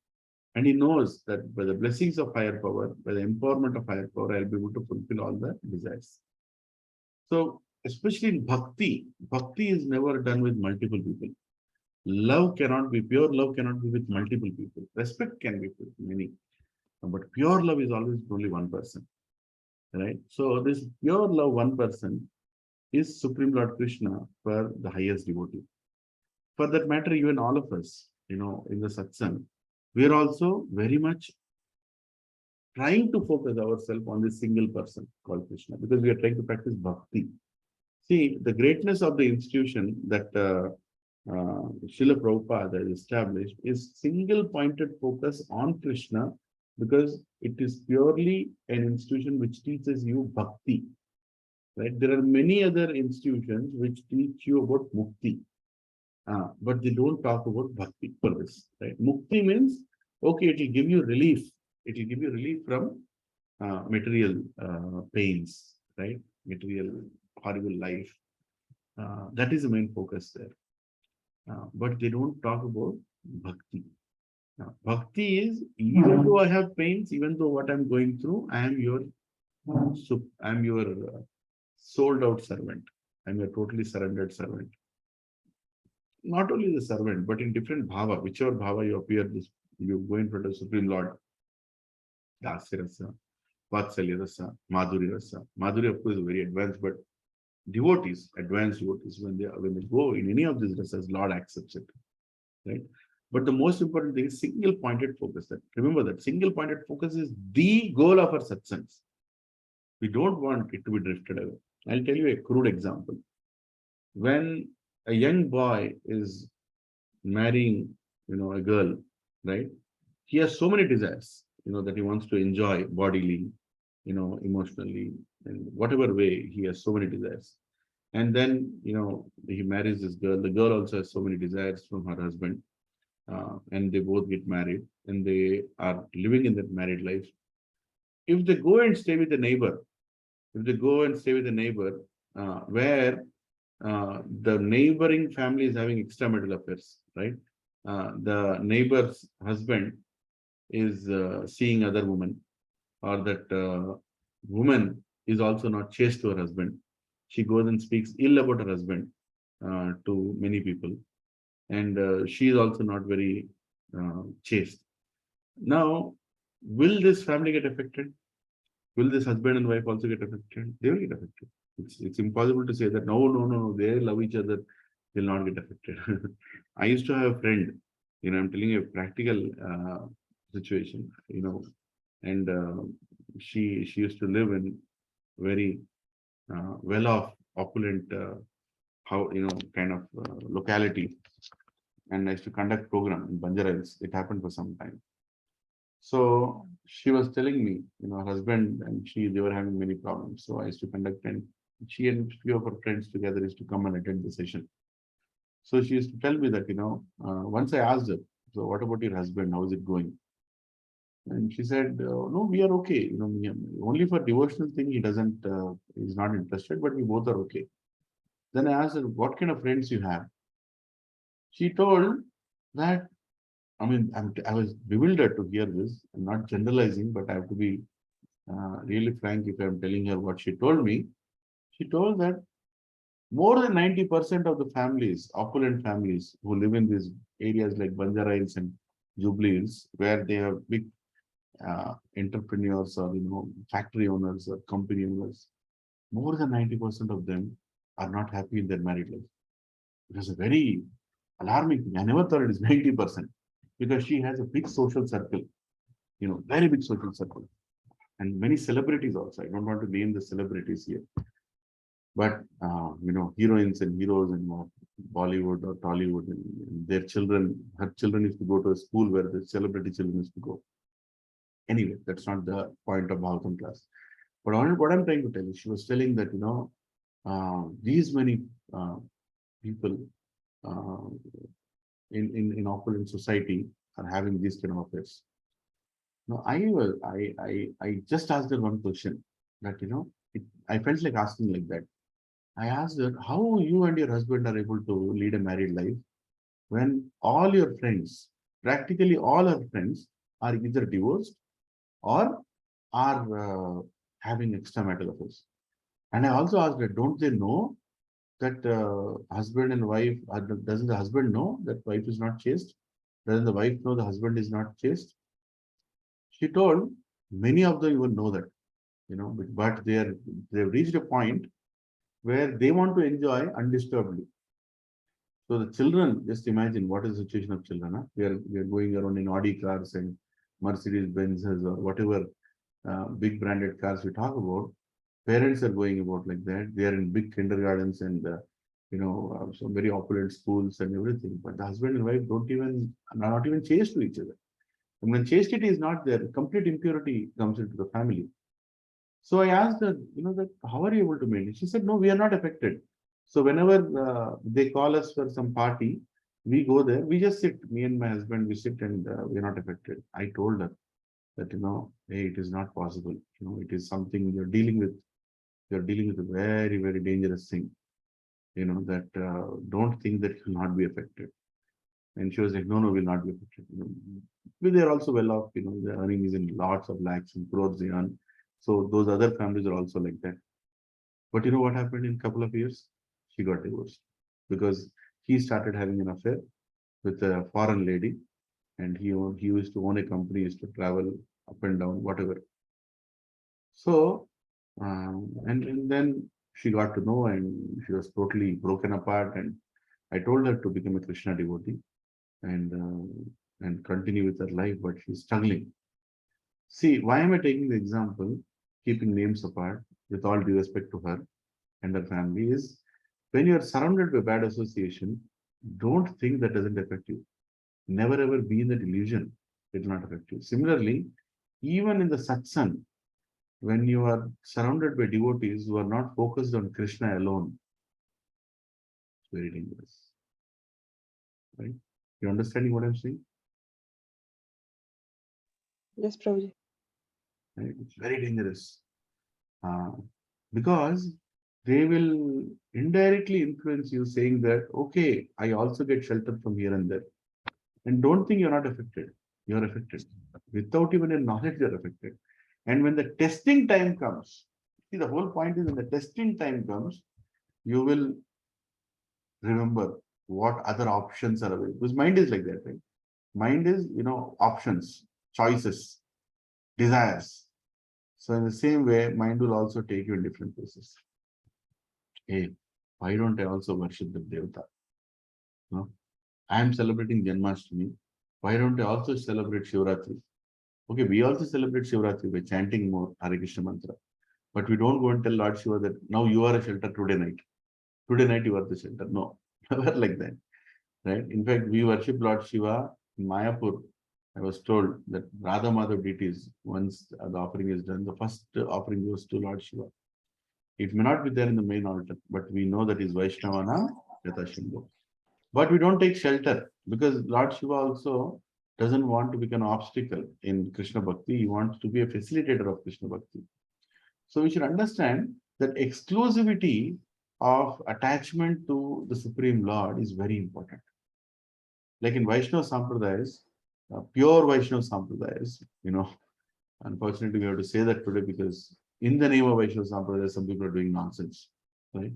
And he knows that by the blessings of higher power, by the empowerment of higher power, I'll be able to fulfill all the desires. So, especially in bhakti is never done with multiple people. Pure love cannot be with multiple people. Respect can be with many, but pure love is always only one person, right? So this pure love one person is Supreme Lord Krishna for the highest devotee. for that matter, even all of us, in the satsang, we are also very much trying to focus ourselves on this single person called Krishna, because we are trying to practice bhakti. See, the greatness of the institution that Srila Prabhupada has established is single-pointed focus on Krishna, because it is purely an institution which teaches you bhakti. Right? There are many other institutions which teach you about mukti, but they don't talk about bhakti for this. Right? Mukti means, okay, it will give you relief. It will give you relief from material pains, right? Material horrible life. That is the main focus there. But they don't talk about bhakti. Bhakti is, even though I have pains, even though what I'm going through, I am your sold out servant. I'm your totally surrendered servant. Not only the servant, but in different bhava, whichever bhava you appear, you go in front of Supreme Lord. Dasya Rasa, Vatsalya Rasa, Madhuri Rasa. Madhuri, of course, is very advanced, but devotees, advanced devotees, when they go in any of these rasas, Lord accepts it. Right? But the most important thing is single-pointed focus. Remember that single-pointed focus is the goal of our satsangs. We don't want it to be drifted away. I'll tell you a crude example. When a young boy is marrying, a girl, right? He has so many desires, that he wants to enjoy bodily, emotionally, and whatever way he has so many desires. And then, he marries this girl. The girl also has so many desires from her husband. And they both get married and they are living in that married life. If they go and stay with the neighbor, where the neighboring family is having extramarital affairs, right? The neighbor's husband is seeing other women, or that woman is also not chaste to her husband. She goes and speaks ill about her husband to many people, and she is also not very chaste. Now, will this family get affected? Will this husband and wife also get affected? They will get affected. It's impossible to say that no, they love each other, they'll not get affected. I used to have a friend, I'm telling you a practical situation, and she used to live in very well-off, opulent, kind of locality, and I used to conduct program in Banjaras. It happened for some time. So she was telling me, her husband and they were having many problems. So I used to conduct, and she and a few of her friends together used to come and attend the session. So she used to tell me that, once I asked her, so what about your husband? How is it going? And she said, no, we are okay. Only for devotional thing, he's not interested, but we both are okay. Then I asked her, what kind of friends you have? She told that, I was bewildered to hear this. I'm not generalizing, but I have to be really frank if I'm telling her what she told me. She told that more than 90% of the families, opulent families who live in these areas like Banjara Hills and Jubilee Hills, where they have big entrepreneurs or factory owners or company owners, more than 90% of them are not happy in their married life. It was a very alarming thing. I never thought it is 90%, because she has a big social circle, very big social circle, and many celebrities also. I don't want to name the celebrities here, but heroines and heroes in Bollywood or Tollywood, and her children used to go to a school where the celebrity children used to go. Anyway, that's not the point of Bhagavatam class. But what I'm trying to tell you, she was telling that, these many people in opulent society are having these kind of affairs. Now, I just asked her one question that, I felt like asking like that. I asked her, how you and your husband are able to lead a married life when all your friends, practically all our friends, are either divorced or are having extramarital affairs. And I also asked her, don't they know that husband and wife, doesn't the husband know that wife is not chaste? Doesn't the wife know the husband is not chaste? She told, many of them even know that, but they've reached a point where they want to enjoy undisturbedly. So the children, just imagine what is the situation of children. Huh? We are going around in Audi cars and Mercedes Benzes or whatever big branded cars we talk about. Parents are going about like that. They are in big kindergartens and some very opulent schools and everything. But the husband and wife are not even chaste to each other. And when chastity is not there, complete impurity comes into the family. So I asked her, that how are you able to maintain? She said, no, we are not affected. So whenever they call us for some party, we go there, we just sit, me and my husband, we sit and we're not affected. I told her that, hey, it is not possible. It is something you're dealing with a very, very dangerous thing, that don't think that you will not be affected. And she was like, no, we'll not be affected. But they're also well off, the earning is in lots of lakhs and crores they earn. So those other families are also like that. But you know what happened in a couple of years? She got divorced because he started having an affair with a foreign lady, and he used to own a company, used to travel up and down, whatever. So, and then she got to know, and she was totally broken apart. And I told her to become a Krishna devotee and continue with her life, but she's struggling. See, why am I taking the example, keeping names apart, with all due respect to her and her family, is when you are surrounded by bad association, don't think that doesn't affect you. Never ever be in that illusion. It will not affect you. Similarly, even in the satsang, when you are surrounded by devotees who are not focused on Krishna alone, it's very dangerous. Right? You understanding what I'm saying? Yes, Prabhuji. Right? It's very dangerous. Because they will indirectly influence you saying that, okay, I also get shelter from here and there. And don't think you're not affected. You're affected. Without even a knowledge, you're affected. And when the testing time comes, see, the whole point is when the testing time comes, you will remember what other options are available. Because mind is like that, right? Mind is, options, choices, desires. So in the same way, mind will also take you in different places. Hey, why don't I also worship the Devata? No? I am celebrating Janmashtami. Why don't I also celebrate Shivratri? Okay, we also celebrate Shivratri by chanting more Hare Krishna mantra. But we don't go and tell Lord Shiva that now you are a shelter today night. Today night you are the shelter. No, never like that. Right? In fact, we worship Lord Shiva in Mayapur. I was told that Radha Madhav deities, once the offering is done, the first offering goes to Lord Shiva. It may not be there in the main altar, but we know that is Vaishnavana Yatha Shambhu. But we don't take shelter because Lord Shiva also doesn't want to become an obstacle in Krishna Bhakti. He wants to be a facilitator of Krishna Bhakti. So we should understand that exclusivity of attachment to the Supreme Lord is very important. Like in Vaishnava Sampradayas, pure Vaishnava Sampradayas, unfortunately we have to say that today because in the name of Vaishnava Sampradayas, some people are doing nonsense, right?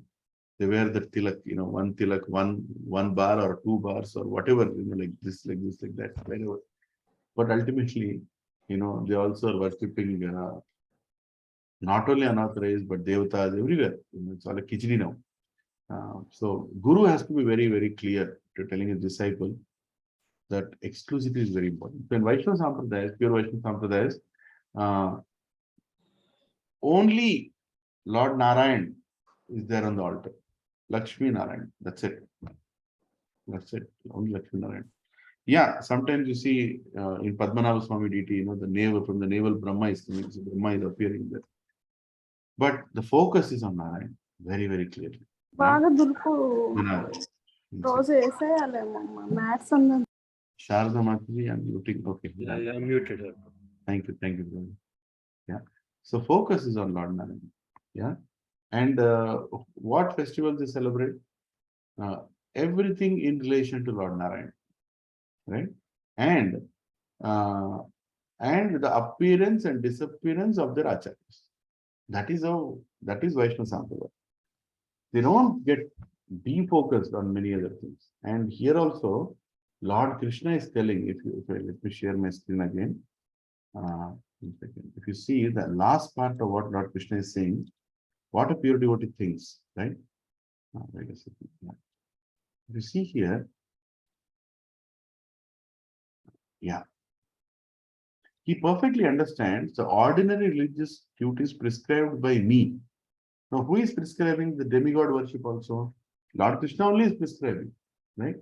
They wear the tilak, one tilak, one bar or 2 bars or whatever, like this, like that, whatever. But ultimately, they also are worshipping not only unauthorized, but devatas everywhere. It's all a khichdi now. So Guru has to be very, very clear to telling his disciple that exclusivity is very important. So in Vaishnava Sampradayas, pure Vaishnava Sampradayas, only Lord Narayan is there on the altar. Lakshmi Narayan, that's it. That's it. Only Lakshmi Narayan. Yeah, sometimes you see in Padmanabha Swami deity, the navel from the navel Brahma is coming, so Brahma is appearing there. But the focus is on Narayan, very, very clearly. బాగా దులుపు రోజు maths అందం Sharda Mataji, I'm muting. Okay. Yeah, I'm muted. Thank you, brother. Yeah. So focus is on Lord Narayan. Yeah. And what festivals they celebrate? Everything in relation to Lord Narayan. Right? And the appearance and disappearance of their acharyas. That is Vaishnava Sampradaya. They don't get defocused on many other things. And here also, Lord Krishna is telling, let me share my screen again. If you see the last part of what Lord Krishna is saying, what a pure devotee thinks, right? Wait a second. You see here, yeah. He perfectly understands the ordinary religious duties prescribed by me. Now, who is prescribing the demigod worship also? Lord Krishna only is prescribing, right?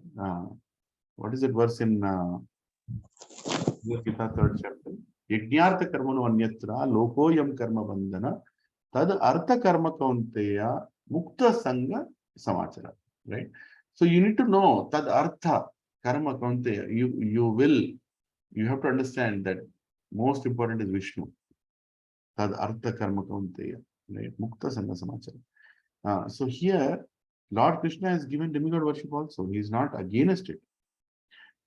What is that verse in Gita, 3rd chapter? Yajnartha karmano anyatra lokoyam karma bandhana tad artha karma kaunteya mukta sangha samachara, right? So you need to know tad artha karma kaunteya. You have to understand that most important is Vishnu. Tad artha karma kaunteya, right? Mukta sangha samachara. So here, Lord Krishna has given demigod worship also. He is not against it.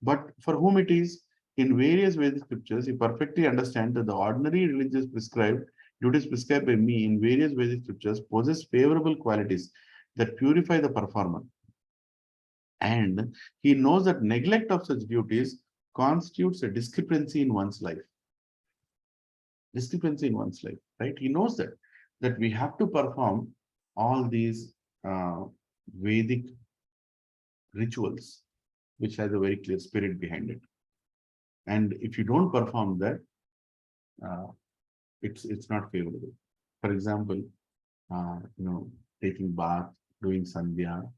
But for whom it is, in various Vedic scriptures, he perfectly understands that the ordinary religious duties prescribed by me in various Vedic scriptures possess favorable qualities that purify the performer. And he knows that neglect of such duties constitutes a discrepancy in one's life. Discrepancy in one's life, right? He knows that we have to perform all these Vedic rituals, which has a very clear spirit behind it. And if you don't perform that, it's not favorable. For example, taking bath, doing sandhya,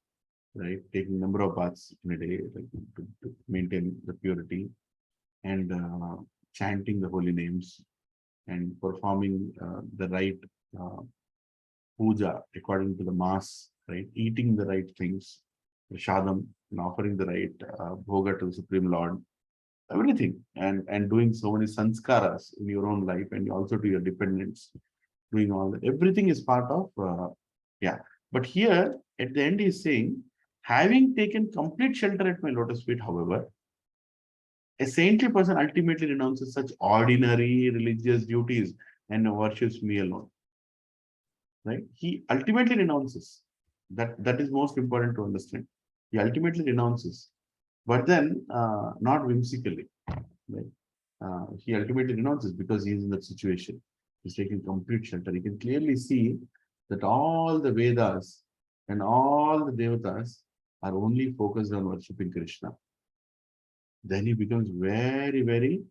right? Taking number of baths in a day, like, to maintain the purity, and chanting the holy names, and performing the right puja according to the mass, right? Eating the right things, prashadam, and offering the right bhoga to the Supreme Lord, everything, and doing so many sanskaras in your own life, and also to your dependents, doing all that. Everything is part of, yeah. But here, at the end, he's saying, having taken complete shelter at my lotus feet, however, a saintly person ultimately renounces such ordinary religious duties and worships me alone. Right? He ultimately renounces. That is most important to understand. He ultimately renounces, but then not whimsically. Right? He ultimately renounces because he is in that situation. He's taking complete shelter. You can clearly see that all the Vedas and all the Devatas are only focused on worshipping Krishna. Then he becomes very, very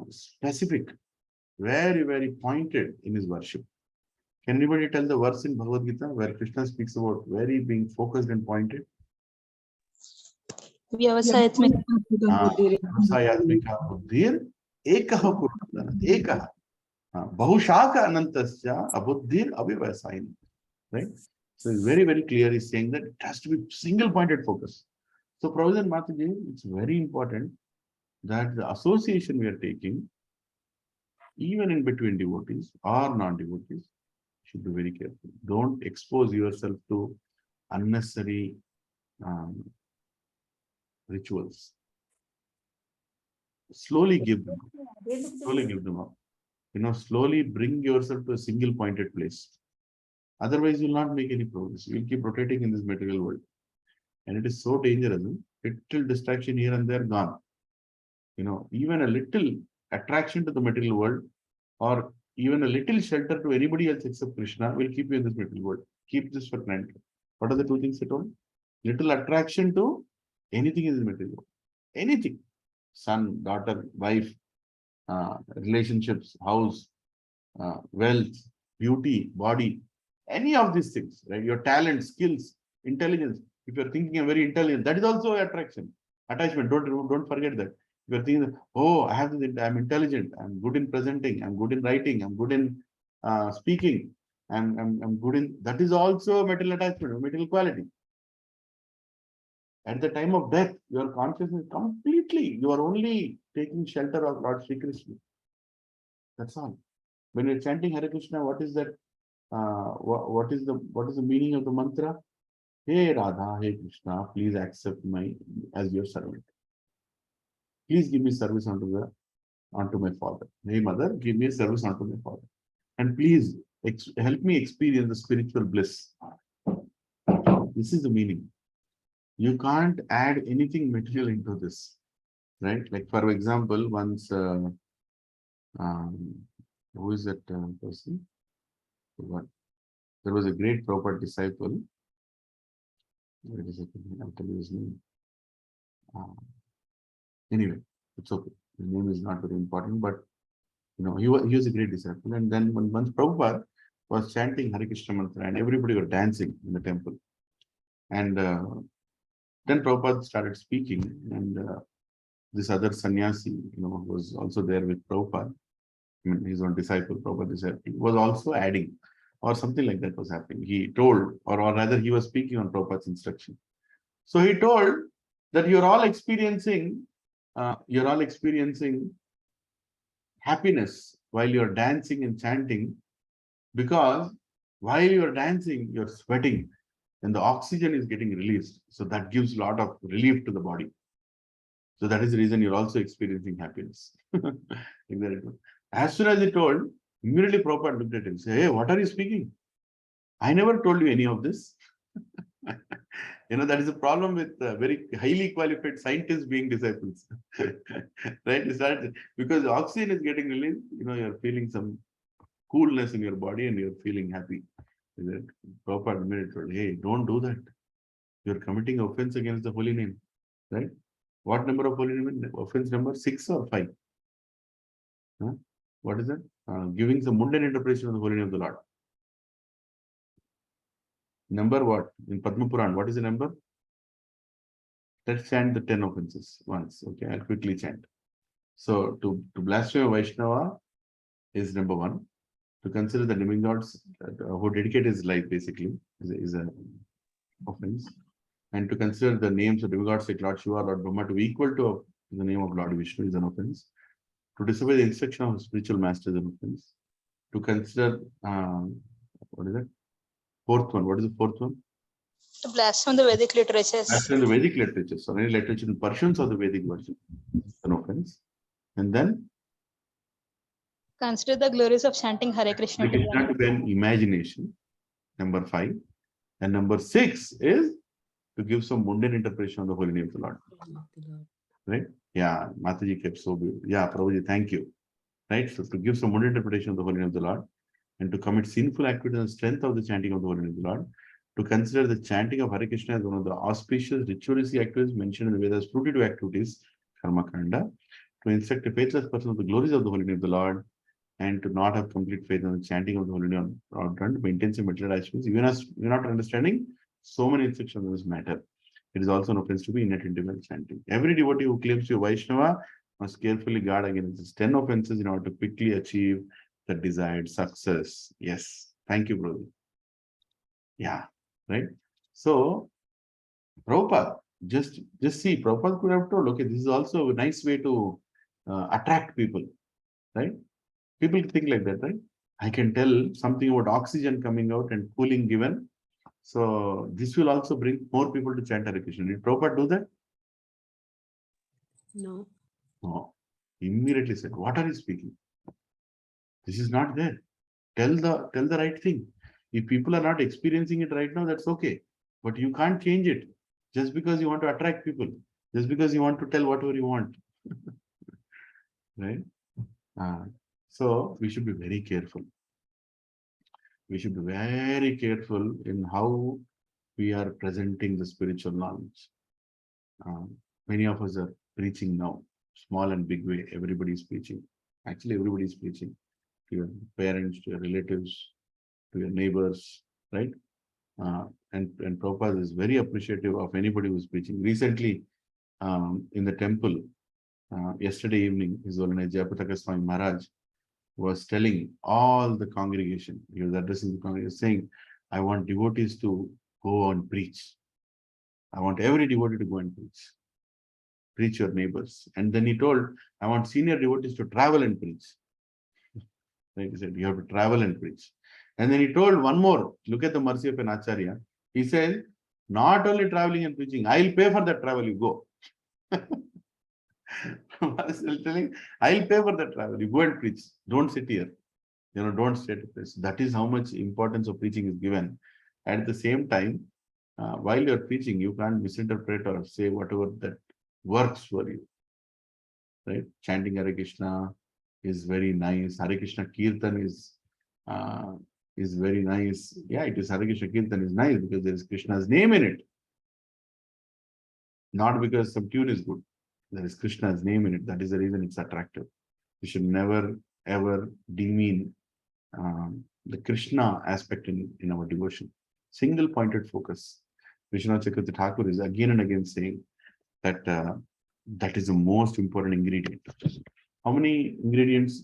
specific, very, very pointed in his worship. Can anybody tell the verse in Bhagavad Gita where Krishna speaks about very being focused and pointed? Vyavasayatmika Vyavasayatmika buddhir ekaha kurudana. Ekaha. Bahushaka anantasya abuddhir abhivasayini. Right? So it's very, very clear. He's saying that it has to be single pointed focus. So Prabhupada and Mataji, it's very important that the association we are taking, even in between devotees or non-devotees, should be very careful. Don't expose yourself to unnecessary rituals. Slowly give them up. Slowly give them up. Slowly bring yourself to a single pointed place. Otherwise, you'll not make any progress. You'll keep rotating in this material world. And it is so dangerous. Little distraction here and there, gone. Even a little attraction to the material world, or even a little shelter to anybody else except Krishna, will keep you in this material world. Keep this for granted. What are the two things I told? Little attraction to anything in the material world. Anything. Son, daughter, wife, relationships, house, wealth, beauty, body, any of these things, right? Your talent, skills, intelligence. If you're thinking I'm very intelligent, that is also attraction, attachment. Don't forget that. If you're thinking, oh, I'm intelligent, I'm good in presenting, I'm good in writing, I'm good in speaking, I'm good in, that is also material attachment, material quality. At the time of death, your consciousness completely, you are only taking shelter of Lord Sri Krishna. That's all. When you're chanting Hare Krishna, what is that? What is the meaning of the mantra? Hey Radha, hey Krishna, please accept me as your servant. Please give me service unto my father. Hey mother, give me service unto my father. And please help me experience the spiritual bliss. This is the meaning. You can't add anything material into this, right? Like for example, once who is that person? There was a great Prabhupada disciple. Wait a second, I'll tell you his name. Anyway, it's okay. His name is not very important, but he was a great disciple. And then once Prabhupada was chanting Hare Krishna mantra and everybody was dancing in the temple. And then Prabhupada started speaking, and this other sannyasi, was also there with Prabhupada. I mean, his own disciple, Prabhupada disciple, was also adding, or something like that was happening. He told, or rather, he was speaking on Prabhupada's instruction. So he told that you're all experiencing happiness while you're dancing and chanting, because while you're dancing, you're sweating and the oxygen is getting released. So that gives a lot of relief to the body. So that is the reason you're also experiencing happiness. As soon as he told, immediately Prabhupada looked at him and said, "Hey, what are you speaking? I never told you any of this." That is a problem with very highly qualified scientists being disciples. Right? Because oxygen is getting released, you're feeling some coolness in your body and you're feeling happy. Prabhupada immediately told, "Hey, don't do that. You're committing offense against the holy name." Right? What number of holy name? Offense number 6 or 5? Huh? What is that? Giving some mundane interpretation of the holy name of the Lord. Number what? In Padma Puran, what is the number? Let's chant the 10 offenses once. Okay, I'll quickly chant. So to blaspheme a Vaishnava is number 1. To consider the demigods who dedicate his life basically is an offense. And to consider the names of demigods like Lord Shiva, Lord Brahma to be equal to the name of Lord Vishnu is an offense. To disobey the instruction of spiritual master is an offense. To consider, what is it? 4th one. What is the 4th one? To blaspheme the Vedic literatures. Blaspheme the Vedic literatures. So any literature in Persians or the Vedic version is an offense. And then Consider the glories of chanting Hare Krishna. Hare Krishna to gain imagination. Number 5. And number 6 is to give some mundane interpretation of the holy name of the Lord. Right? Yeah, Mataji kept so beautiful. Yeah, Prabhuji, thank you. Right? So to give some mundane interpretation of the holy name of the Lord, and to commit sinful activities and strength of the chanting of the holy name of the Lord, to consider the chanting of Hare Krishna as one of the auspicious ritualistic activities mentioned in the Vedas, fruitive activities, Karma Kanda, to instruct a faithless person of the glories of the holy name of the Lord, and to not have complete faith in the chanting of the holy name of the Lord, to maintain some material actions, even as you're not understanding so many instructions on this matter. It is also an offense to be inattentive while chanting. Every devotee who claims to be Vaishnava must carefully guard against these 10 offenses in order to quickly achieve the desired success. Yes. Thank you, brother. Yeah. Right. So, Prabhupada, just see, Prabhupada could have told, okay, this is also a nice way to attract people. Right? People think like that, right? I can tell something about oxygen coming out and cooling given. So this will also bring more people to chant Hare Krishna. Did Prabhupada do that? No. No. Immediately said, "What are you speaking? This is not there. Tell the right thing. If people are not experiencing it right now, that's okay. But you can't change it just because you want to attract people, just because you want to tell whatever you want." Right? So we should be very careful. We should be very careful in how we are presenting the spiritual knowledge. Many of us are preaching now, small and big way. Everybody is preaching. Actually, everybody is preaching to your parents, to your relatives, to your neighbors, right? And Prabhupada is very appreciative of anybody who is preaching. Recently, in the temple, yesterday evening, His Holiness Jayapataka Swami Maharaj was telling all the congregation, he was addressing the congregation, saying, "I want devotees to go and preach. I want every devotee to go and preach. Preach your neighbors." And then he told, "I want senior devotees to travel and preach." Like he said, you have to travel and preach. And then he told one more, look at the mercy of an Acharya. He said, "Not only traveling and preaching, I'll pay for that travel, you go." Telling, "I'll pay for that travel, you go and preach. Don't sit here. Don't stay at the place." That is how much importance of preaching is given. At the same time, while you're preaching, you can't misinterpret or say whatever that works for you. Right? Chanting Hare Krishna is very nice. Hare Krishna Kirtan is very nice. Yeah, it is Hare Krishna Kirtan is nice because there is Krishna's name in it. Not because some tune is good. There is Krishna's name in it. That is the reason it's attractive. We should never ever demean the Krishna aspect in our devotion. Single pointed focus. Vishwanath Chakravarti Thakur is again and again saying that that is the most important ingredient. How many ingredients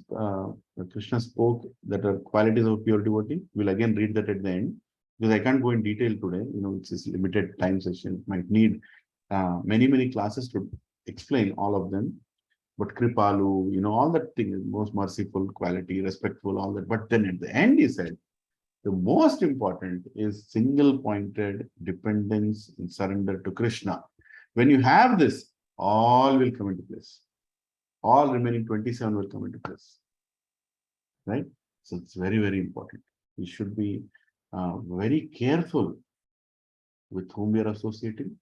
Krishna spoke that are qualities of pure devotee? We'll again read that at the end, because I can't go in detail today. It's a limited time session. Might need many classes to explain all of them. But Kripalu, all that thing is most merciful, quality, respectful, all that. But then at the end, he said, the most important is single-pointed dependence and surrender to Krishna. When you have this, all will come into place. All remaining 27 will come into place. Right? So it's very important. We should be very careful with whom we are associating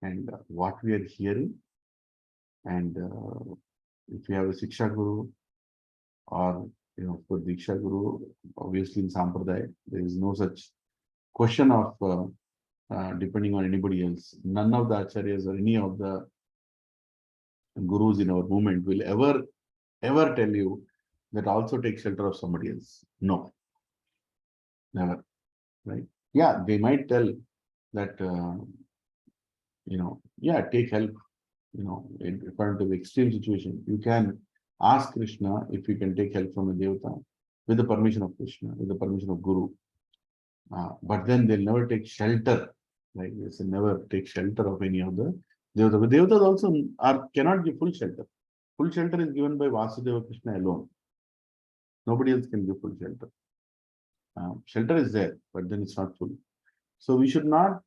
and what we are hearing. And if we have a Siksha Guru or for Diksha Guru, obviously in Sampradaya, there is no such question of depending on anybody else. None of the Acharyas or any of the Gurus in our movement will ever tell you that also take shelter of somebody else. No. Never. Right? Yeah, they might tell that, take help. In front of extreme situation, you can ask Krishna if you can take help from a Devata with the permission of Krishna, with the permission of Guru. But then they'll never take shelter, right? They never take shelter of any of the Devata. But Devatas also cannot give full shelter. Full shelter is given by Vasudeva Krishna alone. Nobody else can give full shelter. Shelter is there, but then it's not full. So we should not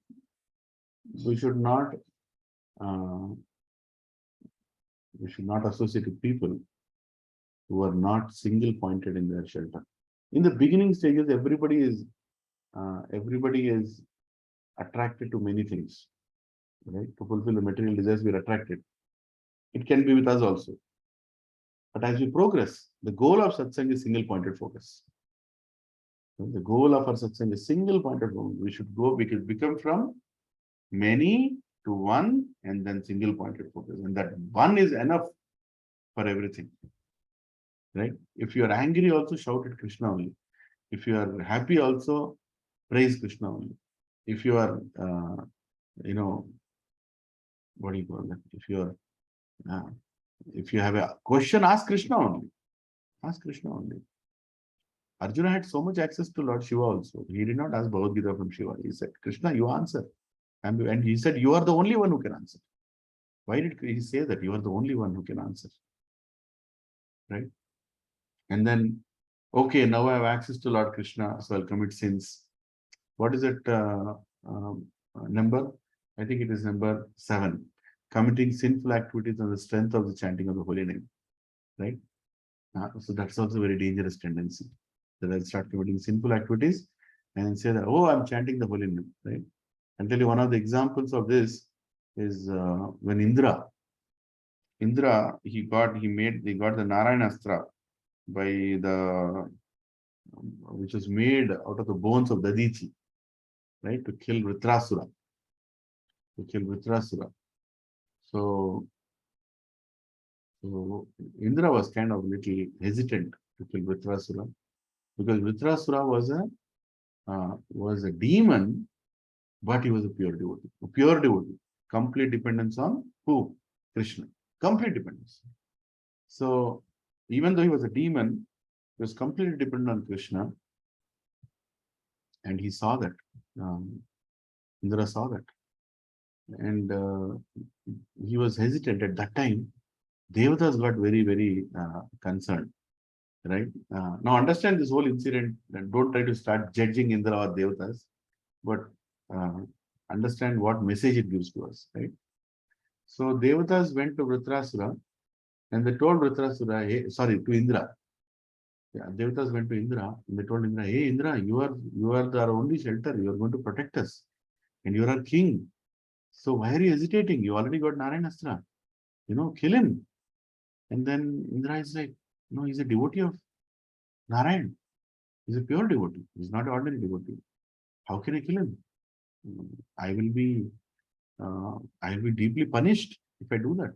associate with people who are not single pointed in their shelter. In the beginning stages, everybody is attracted to many things, right? To fulfill the material desires, we are attracted. It can be with us also. But as we progress, the goal of satsang is single pointed focus. The goal of our satsang is single pointed focus. We could become from many to one and then single pointed focus. And that one is enough for everything. Right? If you are angry, also shout at Krishna only. If you are happy, also praise Krishna only. If you are, what do you call that? If you have a question, ask Krishna only. Ask Krishna only. Arjuna had so much access to Lord Shiva also. He did not ask Bhagavad Gita from Shiva. He said, Krishna, you answer. And he said, you are the only one who can answer. Why did he say that? You are the only one who can answer. Right? And then, okay, now I have access to Lord Krishna, so I'll commit sins. What is it number? I think it is number 7. Committing sinful activities on the strength of the chanting of the holy name. Right? So that's also a very dangerous tendency. That I'll start committing sinful activities and say that, oh, I'm chanting the holy name. Right? I'll tell you one of the examples of this is when Indra, he got the Narayanastra which was made out of the bones of Dadichi, right, to kill Vritrasura. So Indra was kind of little hesitant to kill Vritrasura because Vritrasura was a demon, but he was a pure devotee. Complete dependence on who? Krishna. Complete dependence. So even though he was a demon, he was completely dependent on Krishna. And he saw that. Indra saw that. And he was hesitant at that time. Devatas got very concerned. Right? Now understand this whole incident and don't try to start judging Indra or Devatas, but understand what message it gives to us. Right? So Devatas went to Vritrasura and they told Vritrasura, to Indra. Yeah, Devatas went to Indra and they told Indra, hey Indra, you are our only shelter, you are going to protect us. And you are our king. So why are you hesitating? You already got Narayanastra. Kill him. And then Indra is like, no, he's a devotee of Narayan. He's a pure devotee. He's not an ordinary devotee. How can I kill him? I will be I will be deeply punished if I do that.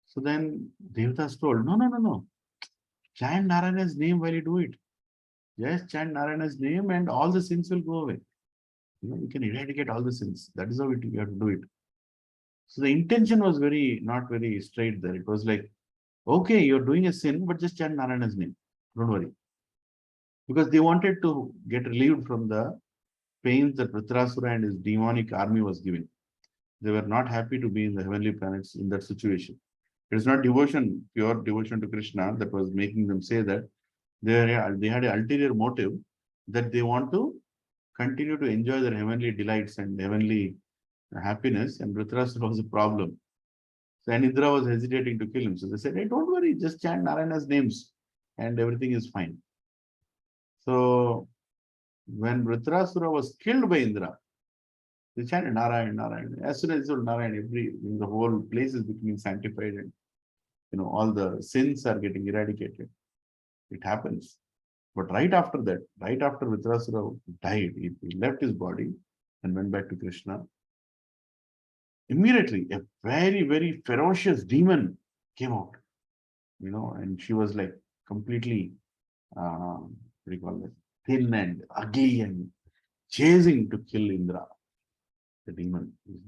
So then Devatas told, no. Chant Narayana's name while you do it. Just chant Narayana's name and all the sins will go away. You can eradicate all the sins. That is how you have to do it. So the intention was not very straight there. It was like, okay, you're doing a sin, but just chant Narayana's name. Don't worry. Because they wanted to get relieved from the pains that Vritrasura and his demonic army was giving. They were not happy to be in the heavenly planets in that situation. It is not devotion, pure devotion to Krishna, that was making them say that. They had an ulterior motive that they want to continue to enjoy their heavenly delights and heavenly happiness, and Vritrasura was a problem. So, and Indra was hesitating to kill him. So they said, hey, don't worry, just chant Narayana's names and everything is fine. So when Vritrasura was killed by Indra, they chanted Narayan. As soon as they told Narayan, the whole place is becoming sanctified and all the sins are getting eradicated. It happens. But right after Vritrasura died, he left his body and went back to Krishna. Immediately, a very, very ferocious demon came out, and she was like completely, what do you call it, thin and ugly and chasing to kill Indra, the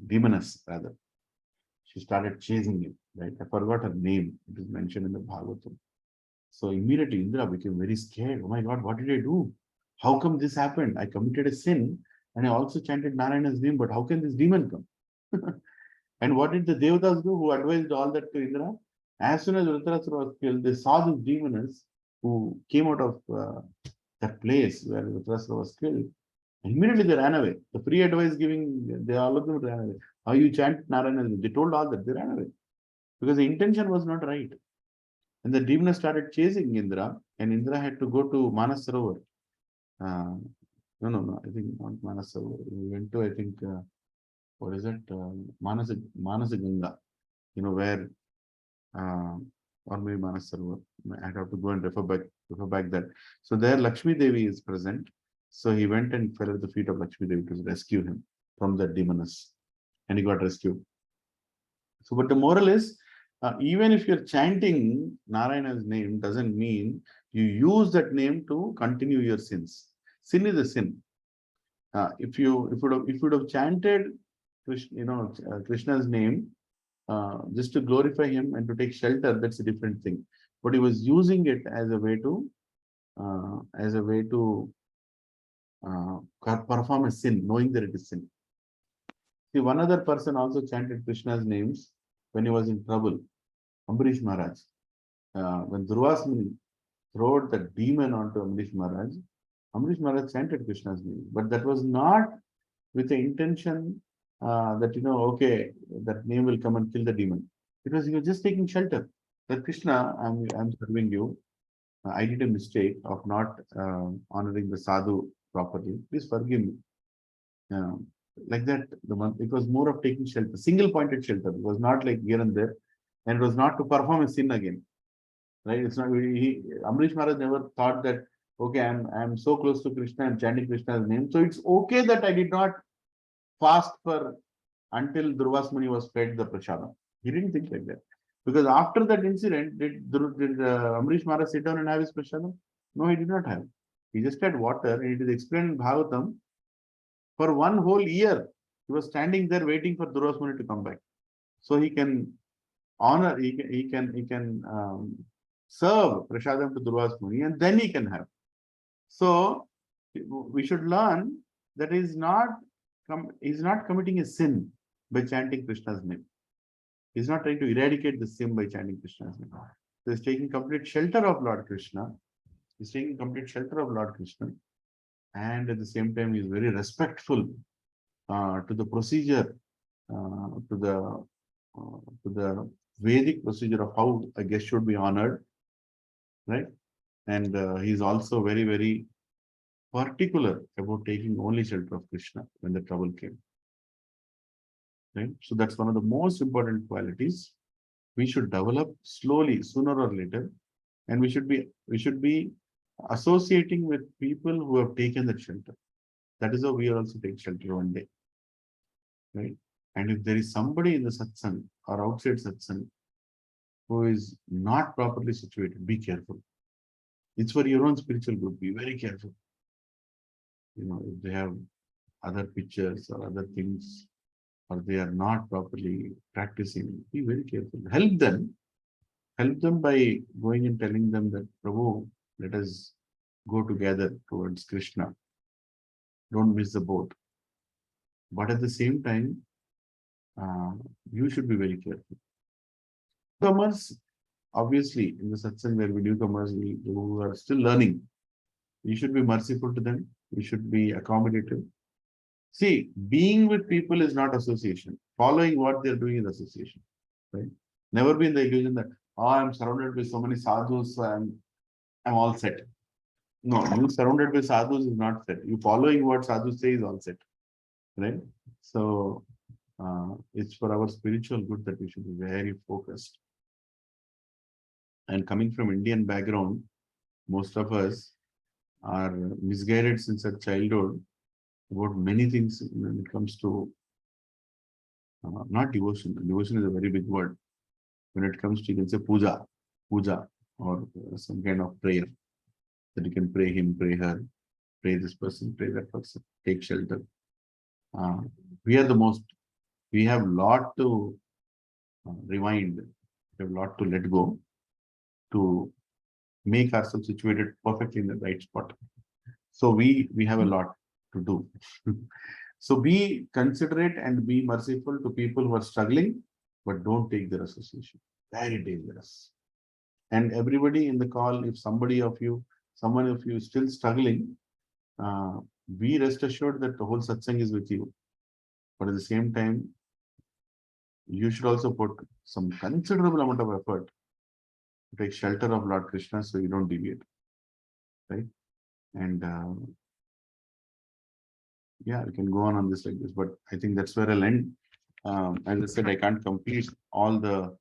demoness rather. She started chasing him, right? I forgot her name. It is mentioned in the Bhagavatam. So immediately Indra became very scared. Oh my God, what did I do? How come this happened? I committed a sin and I also chanted Narayana's name, but how can this demon come? And what did the Devatas do who advised all that to Indra? As soon as Vritrasura was killed, they saw this demoness who came out of that place where Vritrasura was killed. And immediately they ran away. The free advice giving, all of them ran away. How you chant Narayana? They told all that. They ran away. Because the intention was not right. And the demon started chasing Indra, and Indra had to go to Manasarovar. No, I think not Manasarovar. We went to, I think, what is it? Manasaganga, where, or maybe Manasarovar. I have to go and refer back that. So there Lakshmi Devi is present. So he went and fell at the feet of Lakshmi Devi to rescue him from the demoness. And he got rescued. So, but the moral is, even if you're chanting Narayana's name, doesn't mean you use that name to continue your sins. Sin is a sin. If you would have chanted, Krishna's name, just to glorify him and to take shelter, that's a different thing. But he was using it as a way to perform a sin, knowing that it is sin. See, one other person also chanted Krishna's names when he was in trouble, Ambarish Maharaj. When Durvasmuni threw the demon onto Ambarish Maharaj chanted Krishna's name. But that was not with the intention that, okay, that name will come and kill the demon. It was, he was just taking shelter. That Krishna, I'm serving you. I did a mistake of not honoring the sadhu properly. Please forgive me. Like that, it was more of taking shelter, single-pointed shelter. It was not like here and there, and it was not to perform a sin again, right? It's not. Ambarish Maharaj never thought that, okay, I'm so close to Krishna, I'm chanting Krishna's name, so it's okay that I did not fast until Durvasmuni was fed the prasadam. He didn't think like that, because after that incident, did Ambarish Maharaj sit down and have his prasadam? No, he did not have. He just had water, and it is explained in Bhagavatam. For one whole year, he was standing there waiting for Durvasmuni to come back, so he can honor, he can serve prasadam to Durvasmuni, and then he can have. So we should learn that he's not committing a sin by chanting Krishna's name. He's not trying to eradicate the sin by chanting Krishna's name. So he's taking complete shelter of Lord Krishna. He's taking complete shelter of Lord Krishna. And at the same time, he is very respectful to the procedure, to the Vedic procedure of how a guest should be honored, right? And he is also very, very particular about taking only shelter of Krishna when the trouble came. Right? So that's one of the most important qualities we should develop slowly, sooner or later, and we should be associating with people who have taken that shelter. That is how we also take shelter one day, right? And if there is somebody in the satsang or outside satsang who is not properly situated, be careful. It's for your own spiritual good. Be very careful. If they have other pictures or other things, or they are not properly practicing, be very careful. Help them by going and telling them that, Prabhu, let us go together towards Krishna. Don't miss the boat. But at the same time, you should be very careful. Newcomers, obviously, in the satsang where we newcomers who are still learning, you should be merciful to them. You should be accommodative. See, being with people is not association. Following what they're doing is association. Right? Never be in the illusion that, oh, I'm surrounded with so many sadhus, so I'm all set. No, you surrounded with sadhus is not set. You following what sadhus say is all set. Right? So it's for our spiritual good that we should be very focused. And coming from Indian background, most of us are misguided since our childhood about many things when it comes to not devotion. Devotion is a very big word. When it comes to, you can say puja, or some kind of prayer that you can pray him, pray her, pray this person, pray that person, take shelter. We are the most. We have lot to rewind. We have lot to let go to make ourselves situated perfectly in the right spot. So we have a lot to do. So be considerate and be merciful to people who are struggling, but don't take their association. Very dangerous. And everybody in the call, if someone of you is still struggling, be rest assured that the whole satsang is with you. But at the same time, you should also put some considerable amount of effort to take shelter of Lord Krishna so you don't deviate. Right? And yeah, we can go on this like this, but I think that's where I'll end. As I said, I can't complete all the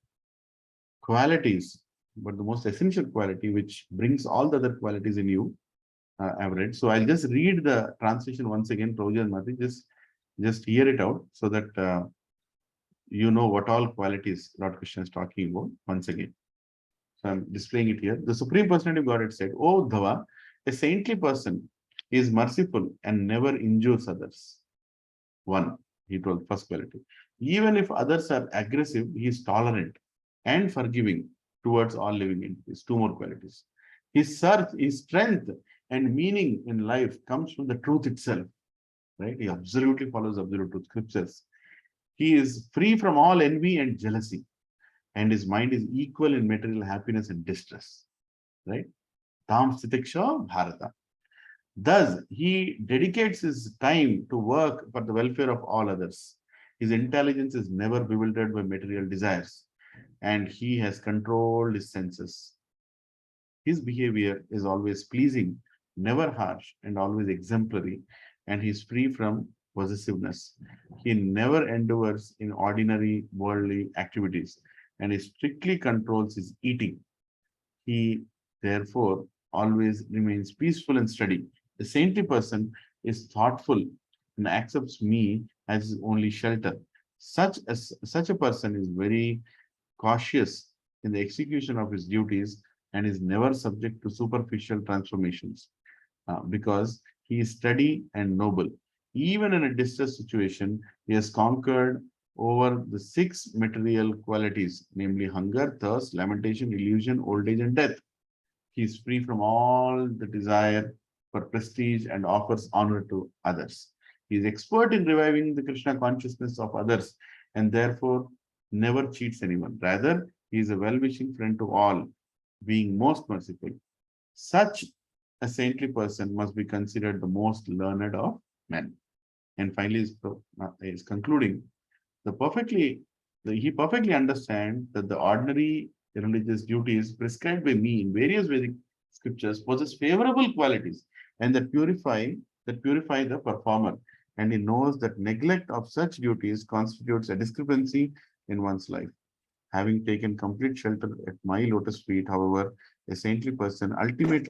qualities, but the most essential quality, which brings all the other qualities in you, I've read. So I'll just read the translation once again, Prabhuji and Mati, just hear it out so that you know what all qualities Lord Krishna is talking about once again. So I'm displaying it here. The Supreme Personality of Godhead said, "O Uddhava, a saintly person is merciful and never injures others." One, he told, first quality. Even if others are aggressive, he is tolerant and forgiving towards all living entities. Two more qualities. His strength and meaning in life comes from the truth itself. Right? He absolutely follows absolute truth, scriptures. He is free from all envy and jealousy, and his mind is equal in material happiness and distress. Right? Tam Stitiksha Bharata. Thus, he dedicates his time to work for the welfare of all others. His intelligence is never bewildered by material desires, and he has controlled his senses. His behavior is always pleasing, never harsh, and always exemplary, and he is free from possessiveness. He never endeavors in ordinary worldly activities, and he strictly controls his eating. He, therefore, always remains peaceful and steady. The saintly person is thoughtful and accepts me as his only shelter. Such a person is very cautious in the execution of his duties and is never subject to superficial transformations because he is steady and noble. Even in a distress situation, he has conquered over the 6 material qualities, namely hunger, thirst, lamentation, illusion, old age, and death. He is free from all the desire for prestige and offers honor to others. He is expert in reviving the Krishna consciousness of others and therefore never cheats anyone. Rather, he is a well-wishing friend to all, being most merciful. Such a saintly person must be considered the most learned of men. And finally, is concluding, he perfectly understands that the ordinary religious duties prescribed by me in various Vedic scriptures possess favorable qualities and that purify the performer. And he knows that neglect of such duties constitutes a discrepancy in one's life. Having taken complete shelter at my lotus feet, however, a saintly person ultimately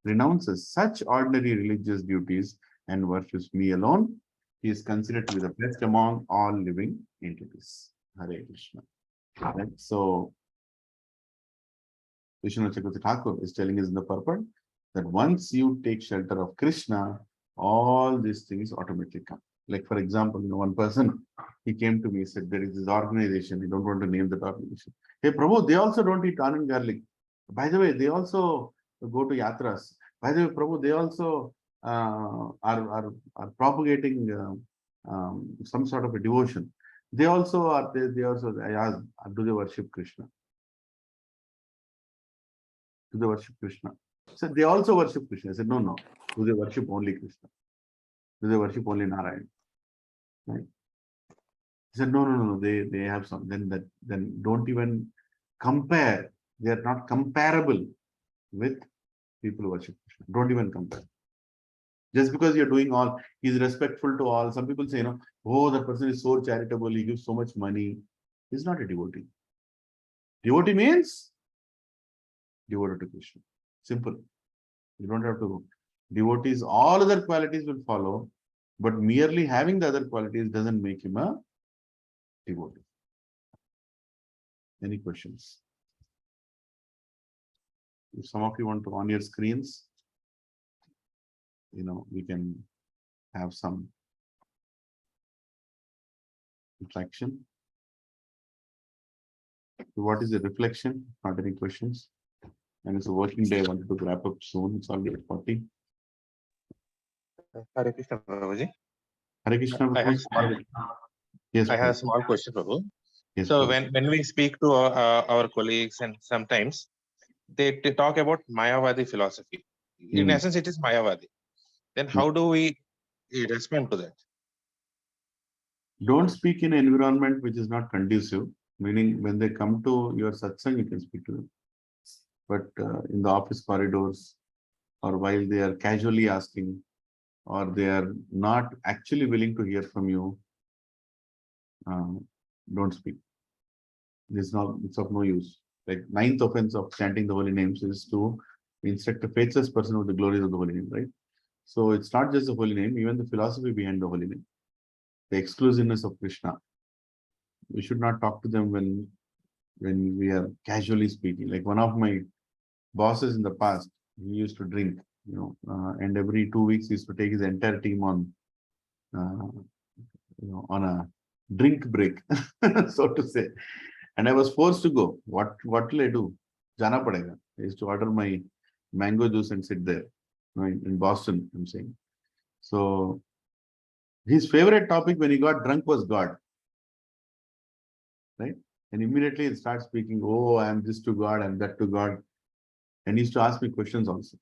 renounces such ordinary religious duties and worships me alone. he is considered to be the best among all living entities. Hare Krishna. Right? So, Vishnu Chakravarti Thakur is telling us in the purport that once you take shelter of Krishna, all these things automatically come. Like, for example, one person, he came to me, he said, there is this organization, you don't want to name that organization. Hey, Prabhu, they also don't eat onion garlic. By the way, they also go to yatras. By the way, Prabhu, they also are propagating some sort of a devotion. They also are, they also, I asked, do they worship Krishna? Do they worship Krishna? I said, they also worship Krishna. I said, no, no. Do they worship only Krishna? Do they worship only Narayan? Right? He said, no, no, no, they have some. Then don't even compare. They are not comparable with people who worship Krishna. Don't even compare. Just because you're doing all, he's respectful to all. Some people say, oh, the person is so charitable, he gives so much money. He's not a devotee. Devotee means devoted to Krishna. Simple. You don't have to. Devotees, all other qualities will follow, but merely having the other qualities doesn't make him a devotee. Any questions? If some of you want to on your screens, we can have some interaction. So what is the reflection? Not any questions. And it's a working day. I wanted to wrap up soon. It's already at 40. Hare Krishna, Prabhuji. Hare Krishna. Yes, I have a small question, Prabhu. Yes, So Prabhu. when we speak to our colleagues, and sometimes they talk about Mayavadi philosophy. In essence, it is Mayavadi. Then how do we respond to that? Don't speak in an environment which is not conducive. Meaning, when they come to your satsang, you can speak to them. But in the office corridors, or while they are casually asking, or they are not actually willing to hear from you, don't speak. It's of no use. Like, ninth offense of chanting the holy names is to instruct a faithless person of the glories of the holy name, right? So it's not just the holy name, even the philosophy behind the holy name, the exclusiveness of Krishna. We should not talk to them when we are casually speaking. Like, one of my bosses in the past, he used to drink, and every 2 weeks he used to take his entire team on a drink break, so to say. And I was forced to go. What will I do? Jana padega. I used to order my mango juice and sit there. In Boston, I'm saying. So his favorite topic when he got drunk was God. Right? And immediately he starts speaking, oh, I'm this to God, I'm that to God. And he used to ask me questions also.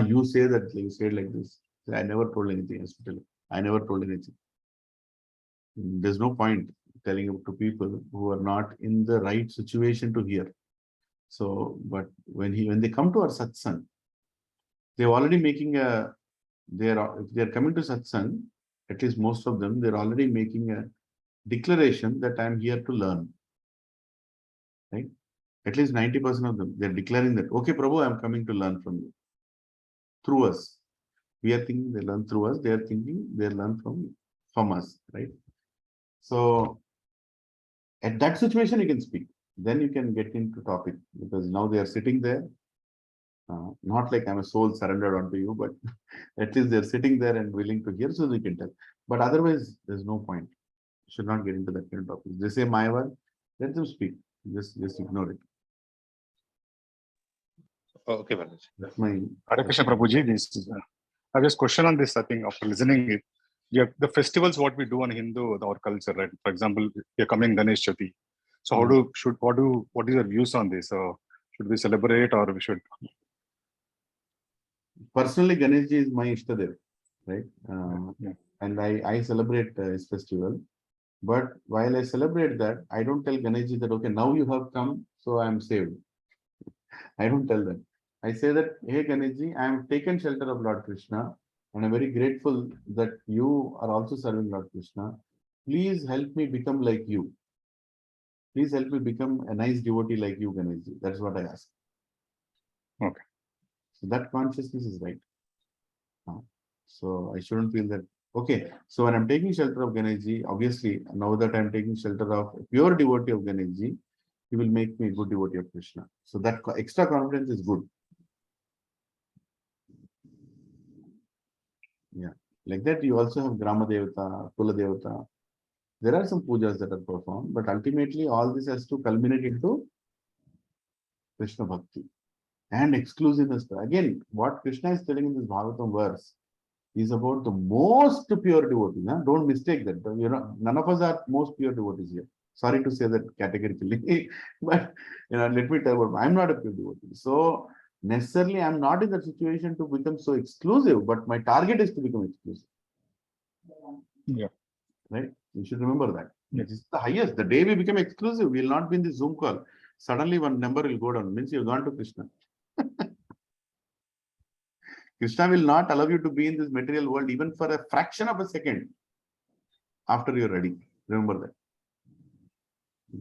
You say that, you say it like this. I never told anything. I never told anything. There's no point telling it to people who are not in the right situation to hear. So, but when they come to our satsang, they're already making if they're coming to satsang, at least most of them, they're already making a declaration that I'm here to learn. Right? At least 90% of them, they're declaring that, okay, Prabhu, I'm coming to learn from you. Through us. We are thinking they learn through us, they are thinking they learn from us, right? So at that situation, you can speak. Then you can get into topic, because now they are sitting there. Not like I'm a soul surrendered onto you, but at least they're sitting there and willing to hear, so we can tell. But otherwise, there's no point. You should not get into that kind of topic. They say Mayavad, let them speak. Just ignore it. Okay, Prabhuji. That's my. Hare Krishna, Prabhuji. I have just question on this. I think after listening it, the festivals what we do on Hindu, our culture, right? For example, we are coming Ganesh Chaturthi. So what is your views on this? Should we celebrate or we should? Personally, Ganeshji is my Ishtadev, right? And I celebrate his festival. But while I celebrate that, I don't tell Ganeshji that, okay, now you have come, so I am saved. I don't tell them. I say that, hey Ganeshji, I am taken shelter of Lord Krishna, and I'm very grateful that you are also serving Lord Krishna. Please help me become like you. Please help me become a nice devotee like you, Ganeshji. That's what I ask. Okay. So that consciousness is right. So I shouldn't feel that Okay, so when I'm taking shelter of Ganeshji, obviously, now that I'm taking shelter of pure devotee of Ganeshji, he will make me a good devotee of Krishna. So that extra confidence is good. Yeah, like that you also have Grama Devata, Kula Devata. There are some pujas that are performed, but ultimately all this has to culminate into Krishna Bhakti and exclusiveness. Again, what Krishna is telling in this Bhagavatam verse is about the most pure devotees. Huh? Don't mistake that. You know, none of us are most pure devotees here. Sorry to say that categorically, but let me tell you, I'm not a pure devotee. So necessarily, I'm not in that situation to become so exclusive. But my target is to become exclusive. Yeah. Right? You should remember that. Yes. This is the highest. The day we become exclusive, we will not be in the Zoom call. Suddenly, one number will go down. Means you've gone to Krishna. Krishna will not allow you to be in this material world even for a fraction of a second after you're ready. Remember that.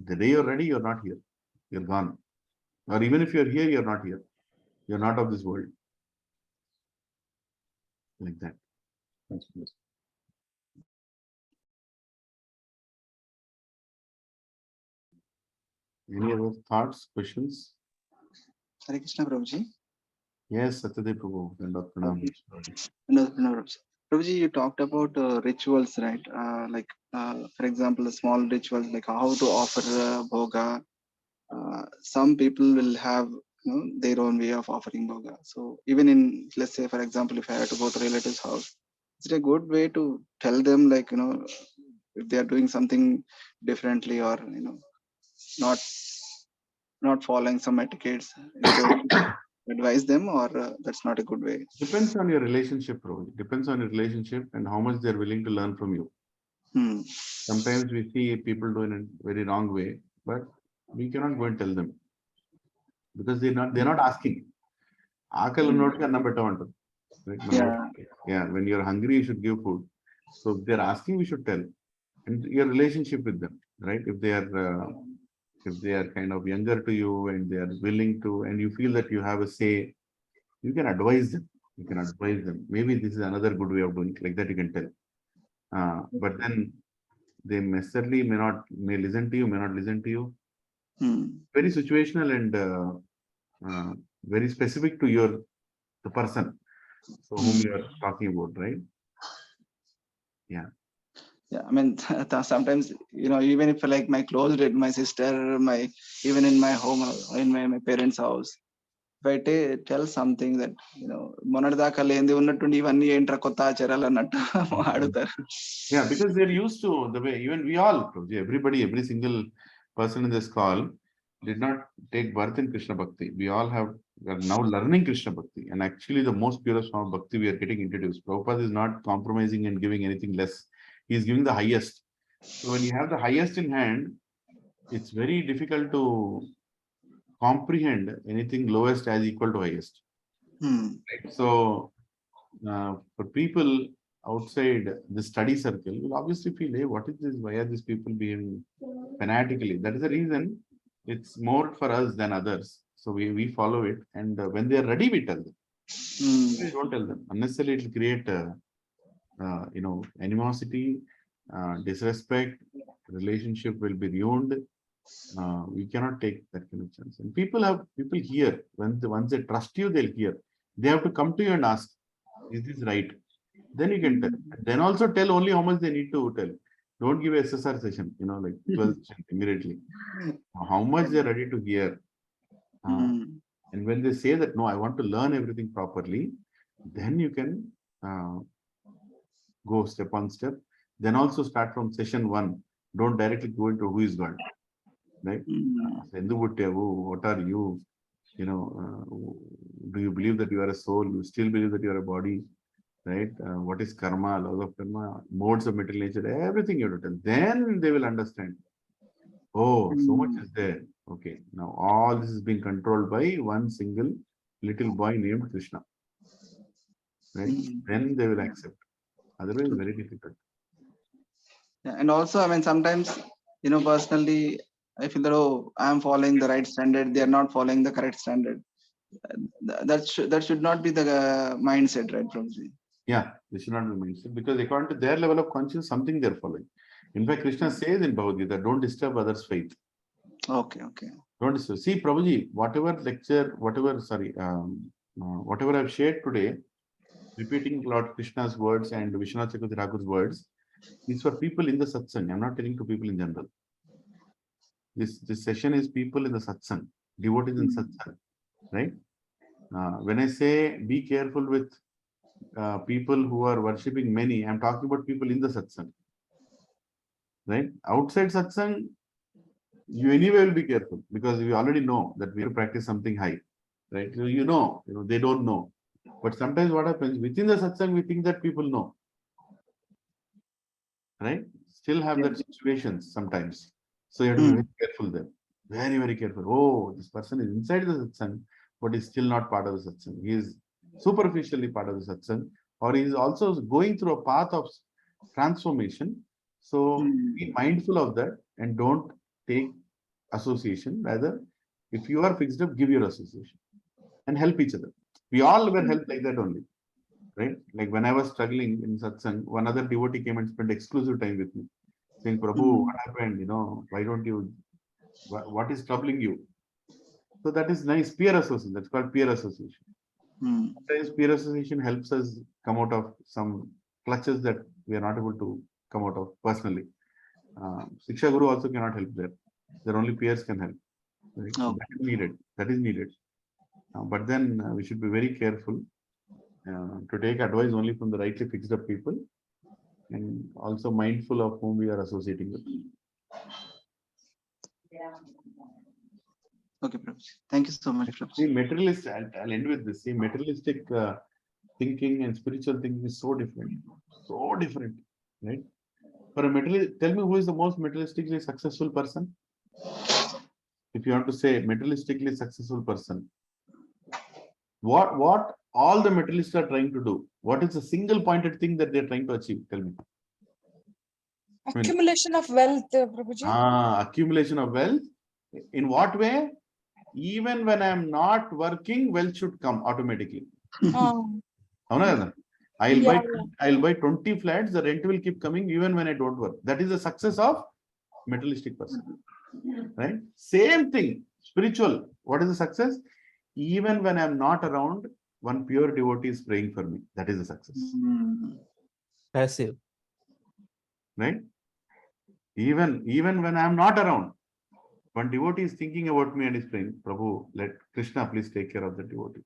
The day you're ready, you're not here. You're gone. Or even if you're here, you're not here. You're not of this world. Like that. Thanks for this. Any other thoughts, questions? Hare Krishna, Prabhuji. Yes, Satyadev Prabhu. No, Prabhuji. Prabhuji, you talked about rituals, right? For example, small rituals like how to offer bhoga. Some people will have their own way of offering bhoga. So even in, let's say, for example, if I have to go to relative's house, is it a good way to tell them, like, if they are doing something differently, or not not following some etiquettes? Is it okay to advise them, or that's not a good way? Depends on your relationship, bro. Depends on your relationship and how much they're willing to learn from you. Sometimes we see people doing it very wrong way, but we cannot go and tell them because they're not asking. Yeah, when you're hungry, you should give food. So if they're asking, we should tell. And your relationship with them, right? If they are kind of younger to you and they are willing to, and you feel that you have a say, you can advise them. You can advise them. Maybe this is another good way of doing it. Like that, you can tell. But then they necessarily may listen to you, may not listen to you. Very situational and very specific to the person whom you are talking about, right? Yeah. Yeah, I mean, sometimes, even if like my my sister, even in my home, in my parents' house, if I tell something that, మొన్నటిదాకా లేనిది ఉన్నట్టుండి ఇవన్నీ ఏంట్రా కొత్త ఆచారాలు అన్నట్టు ఆడుతారు. Yeah, because they're used to the way, even we all, everybody, every single person in this call did not take birth in Krishna Bhakti. We all are now learning Krishna Bhakti. And actually the most purest form of Bhakti we are getting introduced. Prabhupada is not compromising and giving anything less. He is giving the highest. So when you have the highest in hand, it's very difficult to comprehend anything lowest as equal to highest. Right? So for people outside the study circle, will obviously feel, hey, what is this? Why are these people behaving fanatically? That is the reason it's more for us than others. So we follow it, and when they are ready, we tell them. We don't tell them. Unnecessarily, it will create animosity, disrespect. Relationship will be ruined. We cannot take that kind of chance. And people hear once they trust you, they'll hear. They have to come to you and ask, is this right? Then you can tell. Then also tell only how much they need to tell. Don't give a SSR session, like 12 session immediately. How much they're ready to hear. And when they say that, no, I want to learn everything properly, then you can go step on step. Then also start from session 1. Don't directly go into who is God. Right? What are you? Do you believe that you are a soul? You still believe that you are a body? Right? What is karma, laws of karma, modes of material nature, everything you have to tell. Then they will understand. Oh, so much is there. Okay, now all this is being controlled by one single little boy named Krishna. Right? Then they will accept. Otherwise, very difficult. Yeah, and also, I mean, sometimes, personally, I feel that, oh, I'm following the right standard, they are not following the correct standard. That should not be the mindset, right, Prabhuji? Yeah, they should not be mindset because according to their level of consciousness, something they're following. In fact, Krishna says in Bhagavad Gita, don't disturb others' faith. Okay, okay. Don't disturb. See, Prabhuji, whatever I've shared today, repeating Lord Krishna's words and Vishwanath Chakravarti Thakur's words, is for people in the satsang. I'm not telling to people in general. This session is people in the satsang, devotees in satsang, right? When I say be careful with people who are worshipping many, I'm talking about people in the satsang, right? Outside satsang, you anyway will be careful because we already know that we have to practice something high, right? So you know, they don't know. But sometimes what happens within the satsang, we think that people know, right? Still have that situations sometimes. So you have to be very careful there. Very, very careful. Oh, this person is inside the satsang, but is still not part of the satsang. He is superficially part of the satsang, or he is also going through a path of transformation. So be mindful of that and don't take association. Rather, if you are fixed up, give your association and help each other. We all were helped like that only, right? Like when I was struggling in satsang, one other devotee came and spent exclusive time with me, saying, Prabhu, what happened? Why don't you, what is troubling you? So that is nice, peer association. That's called peer association. Sometimes peer association helps us come out of some clutches that we are not able to come out of personally. Shiksha Guru also cannot help there. There only peers can help. Right? So that is needed. That is needed. But then we should be very careful to take advice only from the rightly fixed up people and also mindful of whom we are associating with. Okay, Prabhuji. Thank you so much, Prabhuji. See, materialist, I'll end with this. See, materialistic thinking and spiritual thinking is so different. So different, right? For a materialist, tell me who is the most materialistically successful person? If you want to say materialistically successful person, what all the materialists are trying to do? What is the single pointed thing that they're trying to achieve? Tell me. Accumulation of wealth, Prabhuji. Accumulation of wealth. In what way? Even when I am not working, wealth should come automatically. I'll buy 20 flats, the rent will keep coming even when I don't work. That is the success of materialistic person. Right? Same thing, spiritual. What is the success? Even when I'm not around, one pure devotee is praying for me. That is the success. Passive. Right? Even when I'm not around, one devotee is thinking about me and is praying, Prabhu, let Krishna please take care of the devotee.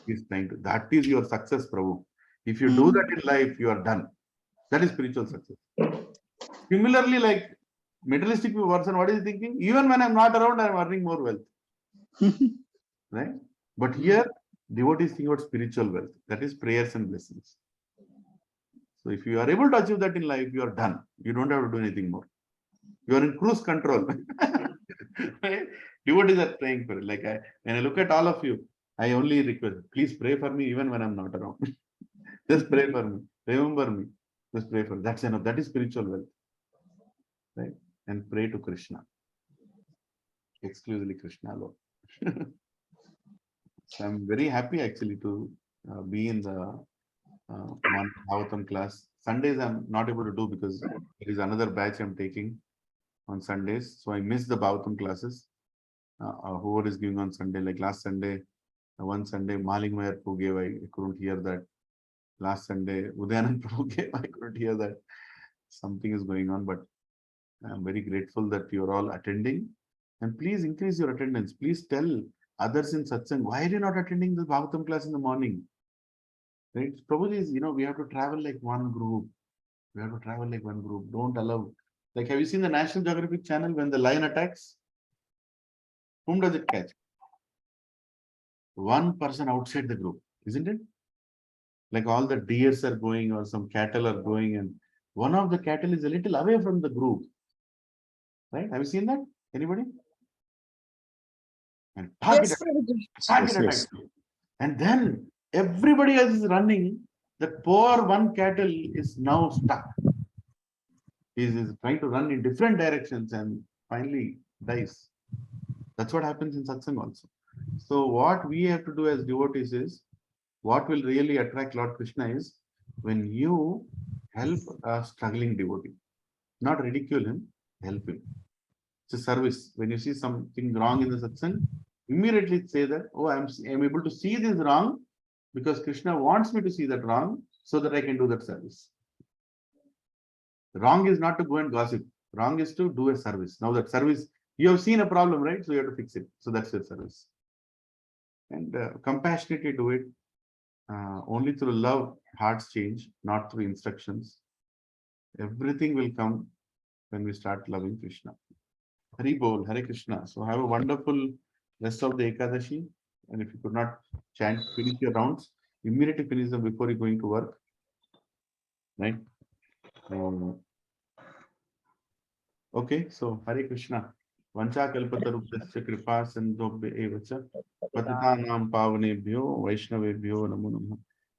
He's trying to. That is your success, Prabhu. If you do that in life, you are done. That is spiritual success. Similarly, like materialistic person, what is he thinking? Even when I'm not around, I'm earning more wealth. Right? But here, devotees think about spiritual wealth. That is prayers and blessings. So if you are able to achieve that in life, you are done. You don't have to do anything more. You are in cruise control. Right? Devotees are praying for it. Like when I look at all of you, I only request, please pray for me even when I'm not around. Just pray for me. Remember me. Just pray for me. That's enough. That is spiritual wealth. Right? And pray to Krishna. Exclusively Krishna alone. So I'm very happy actually to be in the Bhagavatam class. Sundays I'm not able to do because there is another batch I'm taking on Sundays. So I miss the Bhagavatam classes. Whoever is giving on Sunday, like last Sunday, one Sunday, Maling Mayar Prabhu gave, I couldn't hear that. Last Sunday, Udayanand Prabhu gave, I couldn't hear that. Something is going on, but I'm very grateful that you're all attending. And please increase your attendance. Please tell others in Satsang, why are you not attending the Bhagavatam class in the morning? Right? Prabhuji is, we have to travel like one group. We have to travel like one group. Don't allow. Like, have you seen the National Geographic channel when the lion attacks? Whom does it catch? One person outside the group, isn't it? Like all the deers are going or some cattle are going and one of the cattle is a little away from the group. Right? Have you seen that? Anybody? And target attack. And then everybody else is running. That poor one cattle is now stuck. He is trying to run in different directions and finally dies. That's what happens in satsang also. So what we have to do as devotees is, what will really attract Lord Krishna is, when you help a struggling devotee, not ridicule him, help him. It's a service. When you see something wrong in the satsang, immediately say that, oh, I'm able to see this wrong because Krishna wants me to see that wrong so that I can do that service. Wrong is not to go and gossip. Wrong is to do a service. Now that service, you have seen a problem, right? So you have to fix it. So that's your service. And compassionately do it. Only through love, hearts change, not through instructions. Everything will come when we start loving Krishna. Hari Bol, Hare Krishna. So have a wonderful rest of the Ekadashi. And if you could not chant, finish your rounds, immediately finish them before you're going to work. Right? Okay, so Hare Krishna. Vancha kalpataruptasya kripa sandobhya evacha patitanam pavanebhyo vaishnavebhyo namo namaha.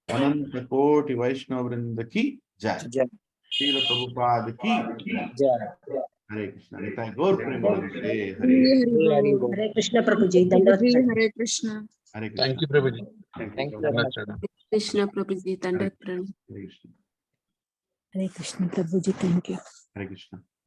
Ananta koti Vaishnava vrinda ki jai. Srila Prabhupada ki jai. Hare Krishna. Nitai Gaur Premanande. Hare Hare Krishna Prabhuji, Dandavat Pranam. Hare Krishna. Hare Krishna. Thank you, Prabhuji. Thank you very much. Krishna Prabhuji, Dandavat Pranam. Hare Krishna. Hare Krishna Prabhuji, thank you. Hare Krishna.